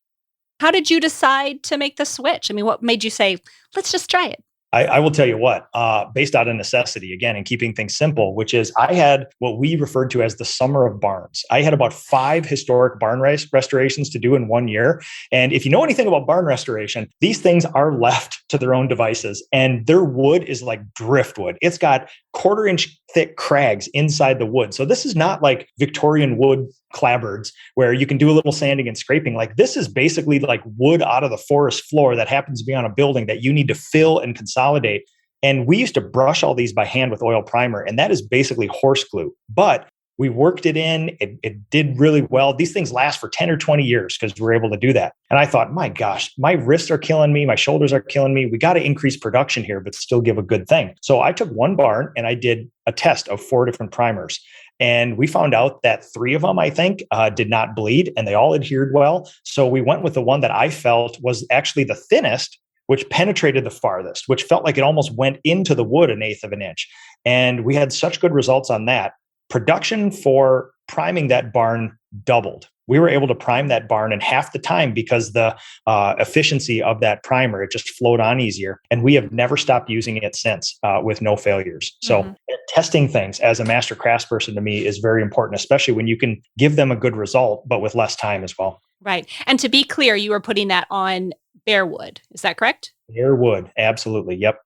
How did you decide to make the switch? I mean, what made you say, let's just try it?
I will tell you what, based out of necessity, again, and keeping things simple, which is I had what we referred to as the summer of barns. I had about 5 historic barn restorations to do in 1 year. And if you know anything about barn restoration, these things are left to their own devices. And their wood is like driftwood. It's got 1/4 inch thick crags inside the wood. So this is not like Victorian wood clapboards where you can do a little sanding and scraping. Like this is basically like wood out of the forest floor that happens to be on a building that you need to fill and consolidate. And we used to brush all these by hand with oil primer, and that is basically horse glue. But we worked it in. It did really well. These things last for 10 or 20 years because we're able to do that. And I thought, my gosh, my wrists are killing me. My shoulders are killing me. We got to increase production here, but still give a good thing. So I took one barn and I did a test of 4 different primers. And we found out that 3 of them, I think, did not bleed and they all adhered well. So we went with the one that I felt was actually the thinnest, which penetrated the farthest, which felt like it almost went into the wood 1/8 of an inch. And we had such good results on that. Production for priming that barn doubled. We were able to prime that barn in half the time because the efficiency of that primer, it just flowed on easier. And we have never stopped using it since with no failures. So testing things as a master craftsperson to me is very important, especially when you can give them a good result, but with less time as well.
Right. And to be clear, you were putting that on bare wood. Is that correct?
Bare wood. Absolutely. Yep.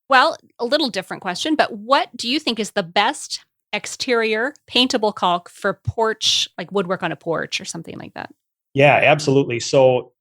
Well, a little different question, but what do you think is the best exterior paintable caulk for porch, like woodwork on a porch or something like that?
Yeah, absolutely. So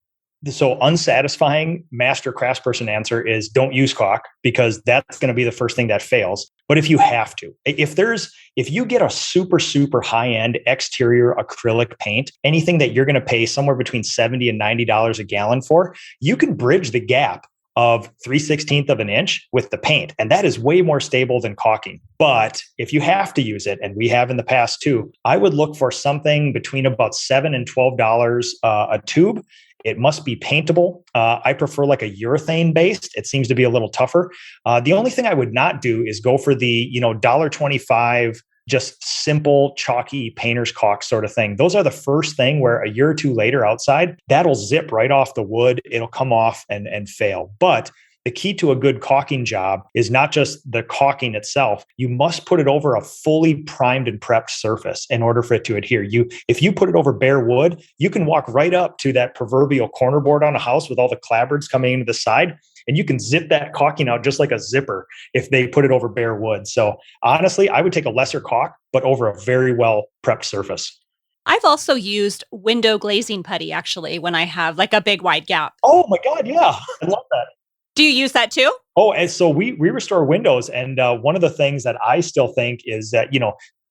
unsatisfying master craftsperson answer is don't use caulk because that's going to be the first thing that fails. But if you have to, if you get a super, super high end exterior acrylic paint, anything that you're going to pay somewhere between $70 and $90 a gallon for, you can bridge the gap of 3/16 of an inch with the paint. And that is way more stable than caulking. But if you have to use it, and we have in the past too, I would look for something between about $7 and $12 a tube. It must be paintable. I prefer like a urethane based. It seems to be a little tougher. The only thing I would not do is go for the $1.25 just simple chalky painter's caulk sort of thing. Those are the first thing where a year or two later outside, that'll zip right off the wood. It'll come off and fail. But the key to a good caulking job is not just the caulking itself. You must put it over a fully primed and prepped surface in order for it to adhere. If you put it over bare wood, you can walk right up to that proverbial corner board on a house with all the clapboards coming into the side, and you can zip that caulking out just like a zipper if they put it over bare wood. So honestly, I would take a lesser caulk, but over a very well prepped surface.
I've also used window glazing putty actually when I have like a big wide gap.
Oh my God, yeah. I love that.
Do you use that too?
Oh, and so we restore windows. And one of the things that I still think is that,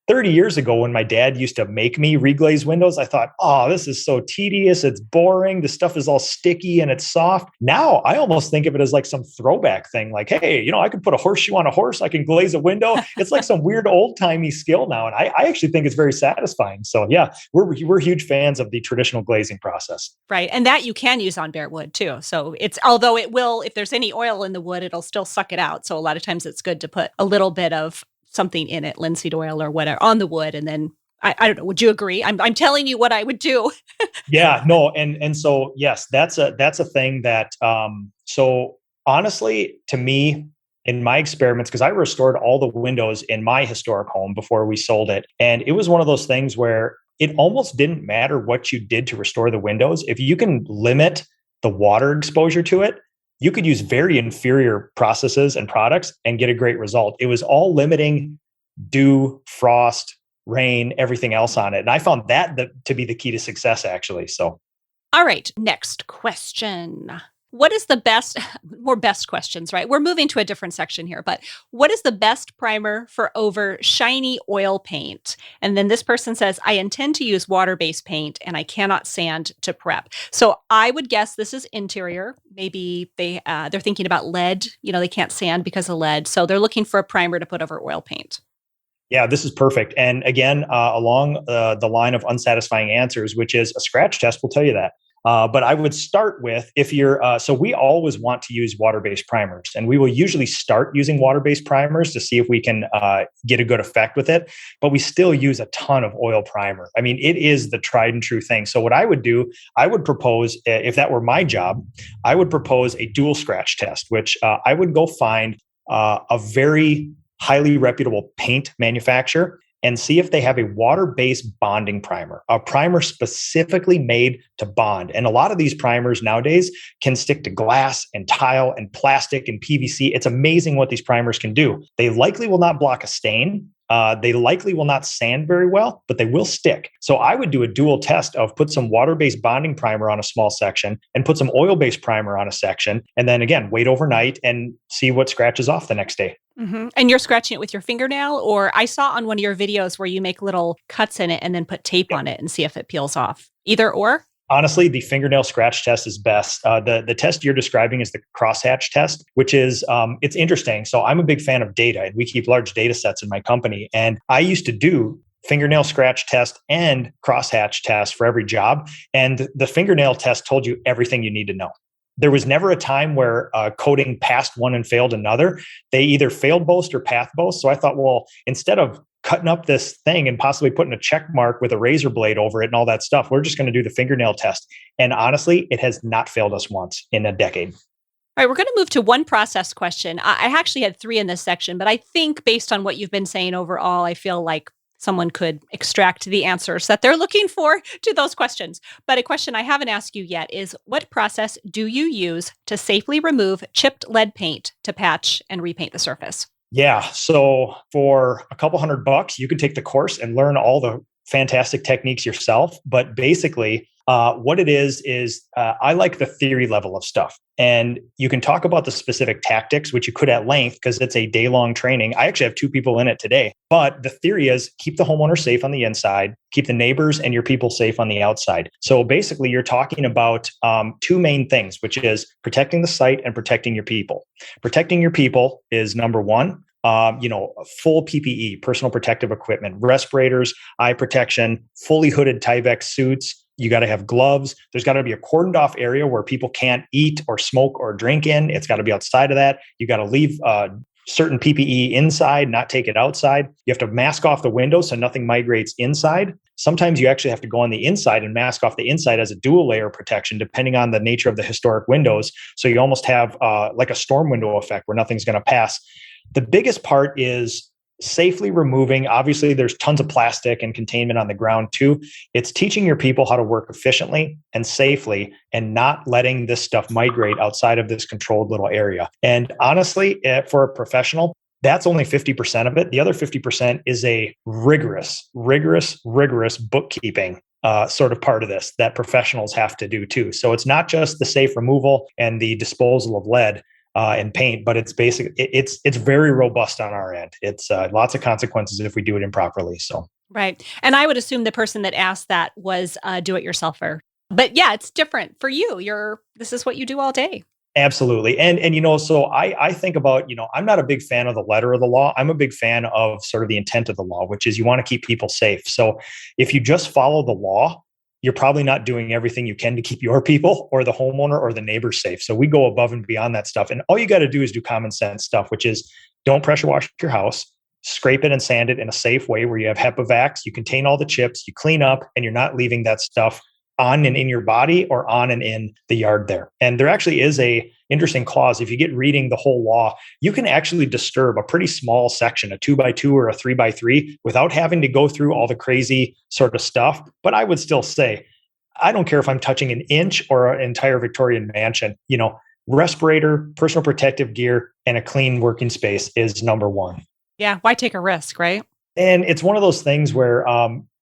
30 years ago when my dad used to make me reglaze windows, I thought, oh, this is so tedious. It's boring. The stuff is all sticky and it's soft. Now I almost think of it as like some throwback thing. Like, hey, I can put a horseshoe on a horse. I can glaze a window. It's like some weird old timey skill now. And I actually think it's very satisfying. So yeah, we're huge fans of the traditional glazing process.
Right. And that you can use on bare wood too. So although it will, if there's any oil in the wood, it'll still suck it out. So a lot of times it's good to put a little bit of something in it, linseed oil or whatever, on the wood. And then I don't know, would you agree? I'm telling you what I would do.
Yeah, no. And so, yes, that's a thing that, so honestly, to me, in my experiments, because I restored all the windows in my historic home before we sold it. And it was one of those things where it almost didn't matter what you did to restore the windows. If you can limit the water exposure to it, you could use very inferior processes and products and get a great result. It was all limiting dew, frost, rain, everything else on it. And I found that to be the key to success, actually. So,
all right, next question. What is the best, more best questions, right? We're moving to a different section here, but what is the best primer for over shiny oil paint? And then this person says, I intend to use water-based paint and I cannot sand to prep. So I would guess this is interior. Maybe they're thinking about lead. They can't sand because of lead. So they're looking for a primer to put over oil paint.
Yeah, this is perfect. And again, along the line of unsatisfying answers, which is a scratch test will tell you that. But I would start with if you're, so we always want to use water-based primers, and we will usually start using water-based primers to see if we can get a good effect with it. But we still use a ton of oil primer. I mean, it is the tried and true thing. So what I would do, I would propose, if that were my job, I would propose a dual scratch test, which I would go find a very highly reputable paint manufacturer and see if they have a water-based bonding primer, a primer specifically made to bond. And a lot of these primers nowadays can stick to glass and tile and plastic and PVC. It's amazing what these primers can do. They likely will not block a stain. They likely will not sand very well, but they will stick. So I would do a dual test of put some water-based bonding primer on a small section and put some oil-based primer on a section. And then again, wait overnight and see what scratches off the next day.
Mm-hmm. And you're scratching it with your fingernail, or I saw on one of your videos where you make little cuts in it and then put tape on it and see if it peels off. Either or?
Honestly, the fingernail scratch test is best. The test you're describing is the crosshatch test, which is, it's interesting. So I'm a big fan of data, and we keep large data sets in my company. And I used to do fingernail scratch test and crosshatch test for every job. And the fingernail test told you everything you need to know. There was never a time where coating passed one and failed another. They either failed both or passed both. So I thought, well, instead of cutting up this thing and possibly putting a check mark with a razor blade over it and all that stuff, we're just going to do the fingernail test. And honestly, it has not failed us once in a decade.
All right, we're going to move to one process question. I actually had 3 in this section, but I think based on what you've been saying overall, I feel like someone could extract the answers that they're looking for to those questions. But a question I haven't asked you yet is, what process do you use to safely remove chipped lead paint to patch and repaint the surface?
Yeah. So for a couple $100, you can take the course and learn all the fantastic techniques yourself. But basically, what it is I like the theory level of stuff. And you can talk about the specific tactics, which you could at length because it's a day-long training. I actually have 2 people in it today. But the theory is keep the homeowner safe on the inside, keep the neighbors and your people safe on the outside. So basically, you're talking about 2 main things, which is protecting the site and protecting your people. Protecting your people is number 1. Full PPE, personal protective equipment, respirators, eye protection, fully hooded Tyvek suits. You got to have gloves. There's got to be a cordoned off area where people can't eat or smoke or drink in. It's got to be outside of that. You got to leave certain PPE inside, not take it outside. You have to mask off the windows so nothing migrates inside. Sometimes you actually have to go on the inside and mask off the inside as a dual layer protection, depending on the nature of the historic windows. So you almost have like a storm window effect where nothing's going to pass. The biggest part is safely removing. Obviously, there's tons of plastic and containment on the ground too. It's teaching your people how to work efficiently and safely and not letting this stuff migrate outside of this controlled little area. And honestly, for a professional, that's only 50% of it. The other 50% is a rigorous bookkeeping sort of part of this that professionals have to do too. So it's not just the safe removal and the disposal of lead and paint, but it's basic. It's very robust on our end. It's lots of consequences if we do it improperly. So
right, and I would assume the person that asked that was a do-it-yourselfer. But yeah, it's different for you. This is what you do all day.
Absolutely. And so I think about, I'm not a big fan of the letter of the law. I'm a big fan of sort of the intent of the law, which is you want to keep people safe. So if you just follow the law, you're probably not doing everything you can to keep your people or the homeowner or the neighbors safe. So we go above and beyond that stuff. And all you got to do is do common sense stuff, which is don't pressure wash your house, scrape it and sand it in a safe way where you have HEPA vacs, you contain all the chips, you clean up, and you're not leaving that stuff on and in your body or on and in the yard there. And there actually is a interesting clause. If you get reading the whole law, you can actually disturb a pretty small section, a 2x2 or a 3x3, without having to go through all the crazy sort of stuff. But I would still say, I don't care if I'm touching an inch or an entire Victorian mansion, respirator, personal protective gear, and a clean working space is number one.
Yeah. Why take a risk, right?
And it's one of those things where,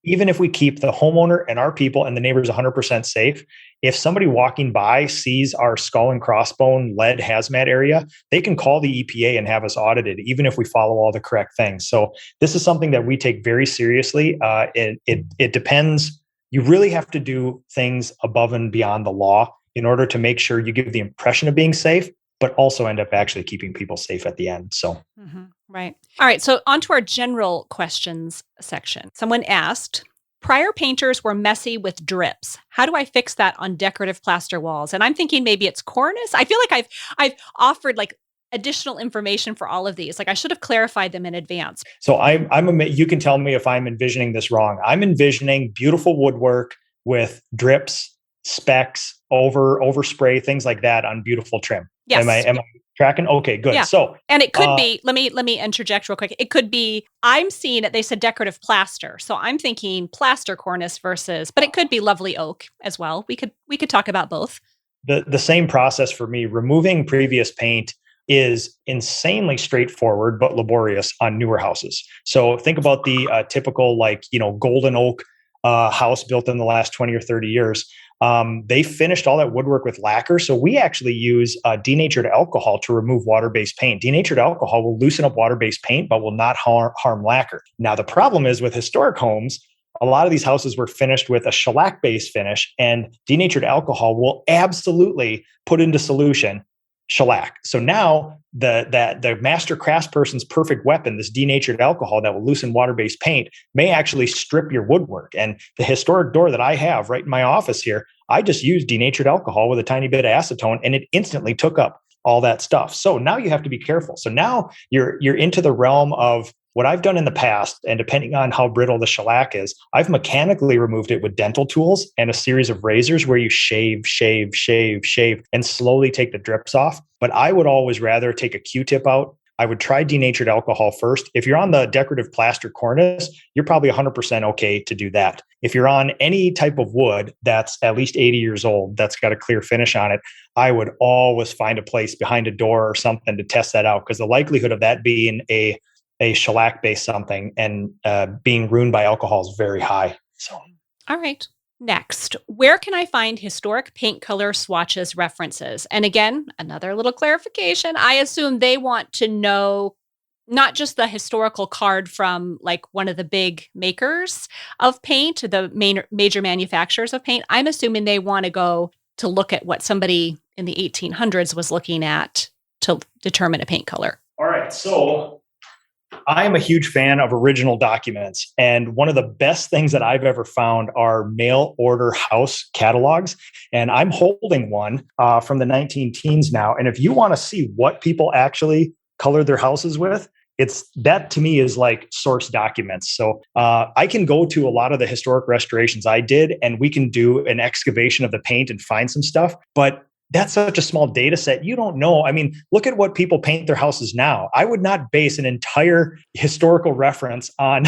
even if we keep the homeowner and our people and the neighbors 100% safe, if somebody walking by sees our skull and crossbone lead hazmat area, they can call the EPA and have us audited, even if we follow all the correct things. So this is something that we take very seriously. It depends. You really have to do things above and beyond the law in order to make sure you give the impression of being safe, but also end up actually keeping people safe at the end. So.
Mm-hmm. Right. All right. So on to our general questions section. Someone asked, prior painters were messy with drips. How do I fix that on decorative plaster walls? And I'm thinking maybe it's cornice. I feel like I've offered like additional information for all of these. Like I should have clarified them in advance.
So you can tell me if I'm envisioning this wrong. I'm envisioning beautiful woodwork with drips, specks, overspray, things like that on beautiful trim.
Yes.
Am I tracking? Okay, good.
Yeah.
So,
and it could be, let me interject real quick. It could be, I'm seeing it, they said decorative plaster. So I'm thinking plaster cornice but it could be lovely oak as well. We could talk about both.
The same process for me. Removing previous paint is insanely straightforward, but laborious on newer houses. So think about the typical golden oak house built in the last 20 or 30 years. They finished all that woodwork with lacquer. So we actually use denatured alcohol to remove water-based paint. Denatured alcohol will loosen up water-based paint, but will not harm lacquer. Now, the problem is with historic homes, a lot of these houses were finished with a shellac-based finish, and denatured alcohol will absolutely put into solution shellac. So now the master craftsperson's perfect weapon, this denatured alcohol that will loosen water-based paint, may actually strip your woodwork. And the historic door that I have right in my office here, I just used denatured alcohol with a tiny bit of acetone, and it instantly took up all that stuff. So now you have to be careful. So now you're into the realm of what I've done in the past, and depending on how brittle the shellac is, I've mechanically removed it with dental tools and a series of razors where you shave, and slowly take the drips off. But I would always rather take a Q-tip out. I would try denatured alcohol first. If you're on the decorative plaster cornice, you're probably 100% okay to do that. If you're on any type of wood that's at least 80 years old, that's got a clear finish on it, I would always find a place behind a door or something to test that out, because the likelihood of that being a shellac-based something and being ruined by alcohol is very high. So,
all right. Next, where can I find historic paint color swatches references? And again, another little clarification. I assume they want to know not just the historical card from like one of the big makers of paint, the major manufacturers of paint. I'm assuming they want to go to look at what somebody in the 1800s was looking at to determine a paint color.
All right. So I am a huge fan of original documents. And one of the best things that I've ever found are mail order house catalogs. And I'm holding one from the 19 teens now. And if you want to see what people actually color their houses with. It's that to me is like source documents. So I can go to a lot of the historic restorations I did, and we can do an excavation of the paint and find some stuff. But that's such a small data set. You don't know. I mean, look at what people paint their houses now. I would not base an entire historical reference on,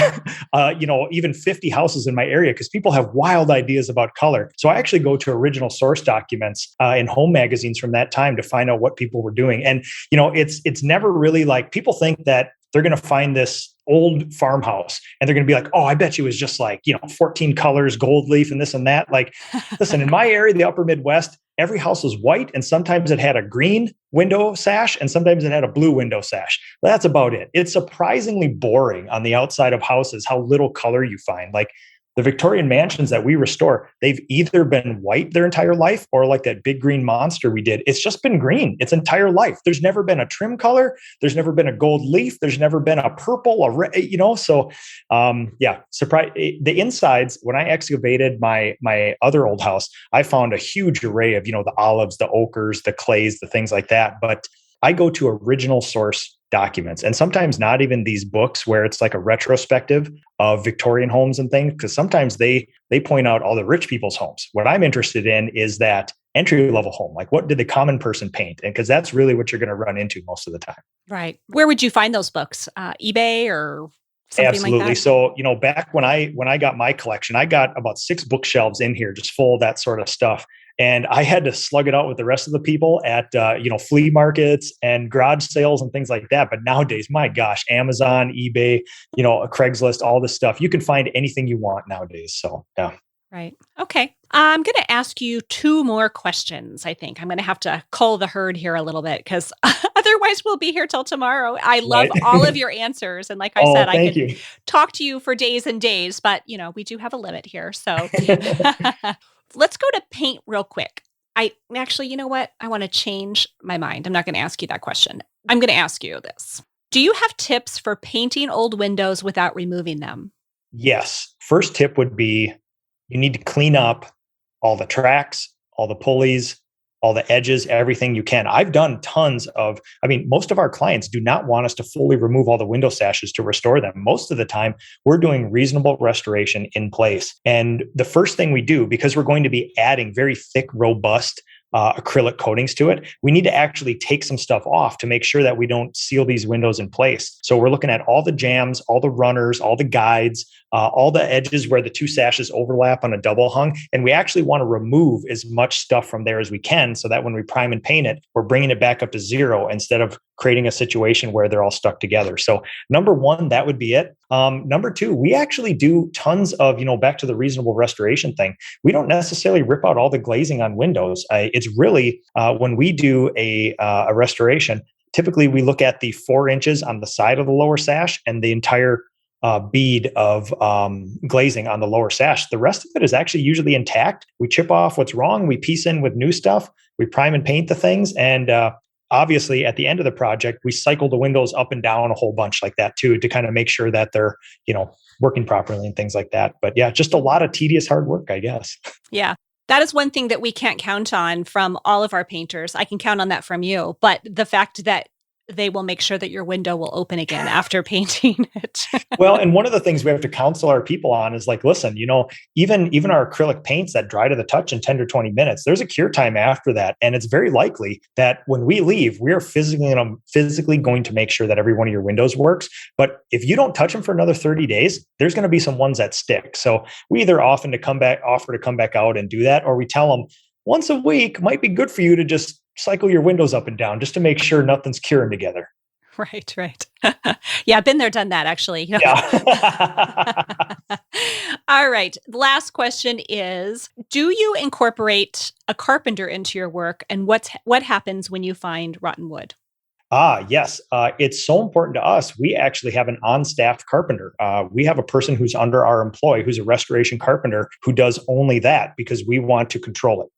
even 50 houses in my area, because people have wild ideas about color. So I actually go to original source documents in home magazines from that time to find out what people were doing. And, it's never really like people think that they're going to find this old farmhouse and they're going to be like, oh, I bet you it was just like, 14 colors, gold leaf and this and that. Like, listen, in my area, the upper Midwest, every house was white, and sometimes it had a green window sash and sometimes it had a blue window sash. That's about it. It's surprisingly boring on the outside of houses, how little color you find. Like, the Victorian mansions that we restore, they've either been white their entire life, or like that big green monster we did, it's just been green its entire life. There's never been a trim color. There's never been a gold leaf. There's never been a purple, a red, So, surprise. The insides, when I excavated my other old house, I found a huge array of, the olives, the ochres, the clays, the things like that. But I go to original source documents, and sometimes not even these books where it's like a retrospective of Victorian homes and things, because sometimes they point out all the rich people's homes. What I'm interested in is that entry level home. Like, what did the common person paint? And because that's really what you're going to run into most of the time.
Right. Where would you find those books? eBay or something
Absolutely.
like that?
So, back when I got my collection, I got about 6 bookshelves in here just full of that sort of stuff. And I had to slug it out with the rest of the people at, flea markets and garage sales and things like that. But nowadays, my gosh, Amazon, eBay, Craigslist, all this stuff, you can find anything you want nowadays. So, yeah.
Right. Okay. I'm going to ask you 2 more questions. I think I'm going to have to cull the herd here a little bit, because otherwise we'll be here till tomorrow. I love all of your answers. And like I said, I could talk to you for days and days, but we do have a limit here. So let's go to paint real quick. You know what? I want to change my mind. I'm not going to ask you that question. I'm going to ask you this. Do you have tips for painting old windows without removing them?
Yes. First tip would be, you need to clean up all the tracks, all the pulleys, all the edges, everything you can. I've done tons of, most of our clients do not want us to fully remove all the window sashes to restore them. Most of the time, we're doing reasonable restoration in place. And the first thing we do, because we're going to be adding very thick, robust acrylic coatings to it, we need to actually take some stuff off to make sure that we don't seal these windows in place. So we're looking at all the jambs, all the runners, all the guides, all the edges where the 2 sashes overlap on a double hung. And we actually want to remove as much stuff from there as we can, so that when we prime and paint it, we're bringing it back up to 0 instead of creating a situation where they're all stuck together. So number 1, that would be it. Number 2, we actually do tons of, back to the reasonable restoration thing. We don't necessarily rip out all the glazing on windows. It's really, when we do a restoration, typically we look at the 4 inches on the side of the lower sash and the entire bead of glazing on the lower sash. The rest of it is actually usually intact. We chip off what's wrong. We piece in with new stuff. We prime and paint the things. And obviously, at the end of the project, we cycle the windows up and down a whole bunch like that too, to kind of make sure that they're, working properly and things like that. But yeah, just a lot of tedious hard work, I guess.
Yeah. That is one thing that we can't count on from all of our painters. I can count on that from you. But the fact that they will make sure that your window will open again after painting it.
Well, and one of the things we have to counsel our people on is like, listen, even our acrylic paints that dry to the touch in 10 to 20 minutes, there's a cure time after that. And it's very likely that when we leave, we are physically going to make sure that every one of your windows works. But if you don't touch them for another 30 days, there's going to be some ones that stick. So we either offer to come back out and do that, or we tell them once a week might be good for you to just cycle your windows up and down just to make sure nothing's curing together.
Right. Yeah, I've been there, done that, actually.
Yeah.
All right. Last question is, do you incorporate a carpenter into your work, and what happens when you find rotten wood?
Yes. It's so important to us. We actually have an on-staff carpenter. We have a person who's under our employee who's a restoration carpenter who does only that, because we want to control it.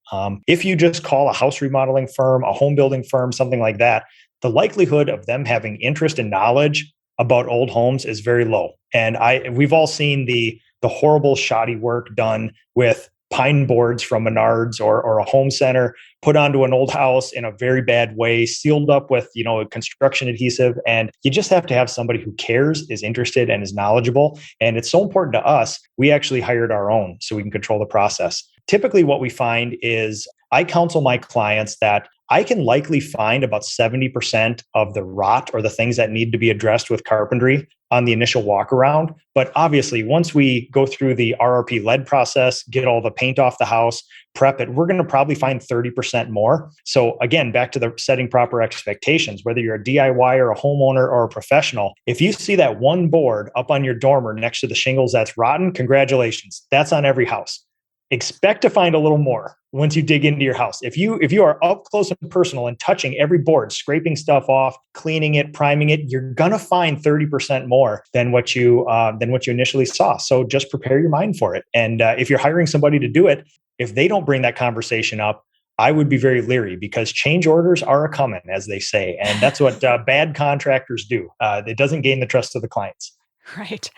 If you just call a house remodeling firm, a home building firm, something like that, the likelihood of them having interest and knowledge about old homes is very low. And we've all seen the horrible, shoddy work done with pine boards from Menards or a home center, put onto an old house in a very bad way, sealed up with, construction adhesive. And you just have to have somebody who cares, is interested, and is knowledgeable. And it's so important to us. We actually hired our own so we can control the process. Typically, what we find is I counsel my clients that I can likely find about 70% of the rot or the things that need to be addressed with carpentry on the initial walk around. But obviously, once we go through the RRP lead process, get all the paint off the house, prep it, we're going to probably find 30% more. So again, back to the setting proper expectations, whether you're a DIY or a homeowner or a professional, if you see that one board up on your dormer next to the shingles that's rotten, congratulations. That's on every house. Expect to find a little more once you dig into your house. If you are up close and personal and touching every board, scraping stuff off, cleaning it, priming it, you're gonna find 30% more than what you initially saw. So just prepare your mind for it. And if you're hiring somebody to do it, if they don't bring that conversation up, I would be very leery, because change orders are a coming, as they say, and that's what bad contractors do. It doesn't gain the trust of the clients.
Right.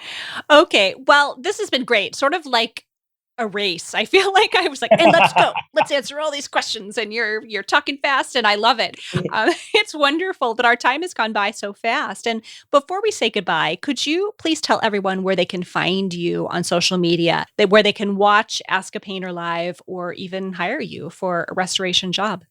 Okay. Well, this has been great. Sort of like a race. I feel like I was like, and let's go. Let's answer all these questions. And you're talking fast, and I love it. It's wonderful, but our time has gone by so fast. And before we say goodbye, could you please tell everyone where they can find you on social media, where they can watch Ask a Painter live, or even hire you for a restoration job?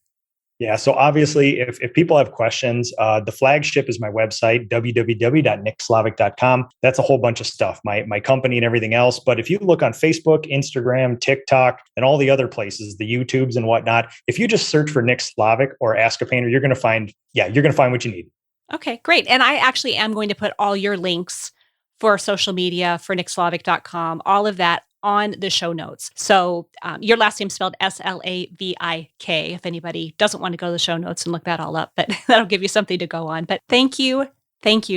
Yeah. So obviously, if people have questions, the flagship is my website, www.nickslavik.com. That's a whole bunch of stuff, my company and everything else. But if you look on Facebook, Instagram, TikTok, and all the other places, the YouTubes and whatnot, if you just search for Nick Slavik or Ask a Painter, you're going to find what you need. Okay,
great. And I actually am going to put all your links for social media, for nickslavik.com, all of that on the show notes. So your last name spelled Slavik, if anybody doesn't want to go to the show notes and look that all up, but that'll give you something to go on. But thank you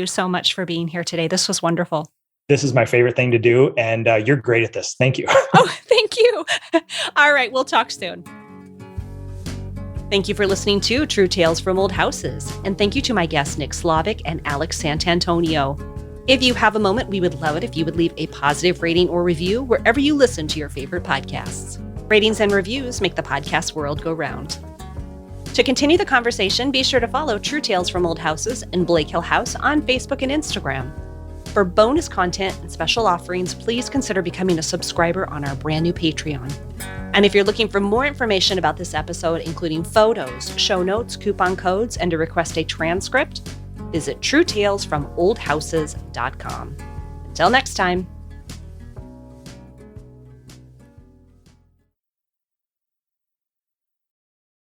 so much for being here today. This was wonderful.
This is my favorite thing to do, and you're great at this. Thank you.
Oh, thank you. All right, we'll talk soon. Thank you for listening to True Tales from Old Houses, and thank you to my guests Nick Slavik and Alex Santantonio. If you have a moment, we would love it if you would leave a positive rating or review wherever you listen to your favorite podcasts. Ratings and reviews make the podcast world go round. To continue the conversation, be sure to follow True Tales from Old Houses and Blake Hill House on Facebook and Instagram. For bonus content and special offerings, please consider becoming a subscriber on our brand new Patreon. And if you're looking for more information about this episode, including photos, show notes, coupon codes, and to request a transcript, visit truetalesfromoldhouses.com. Until next time.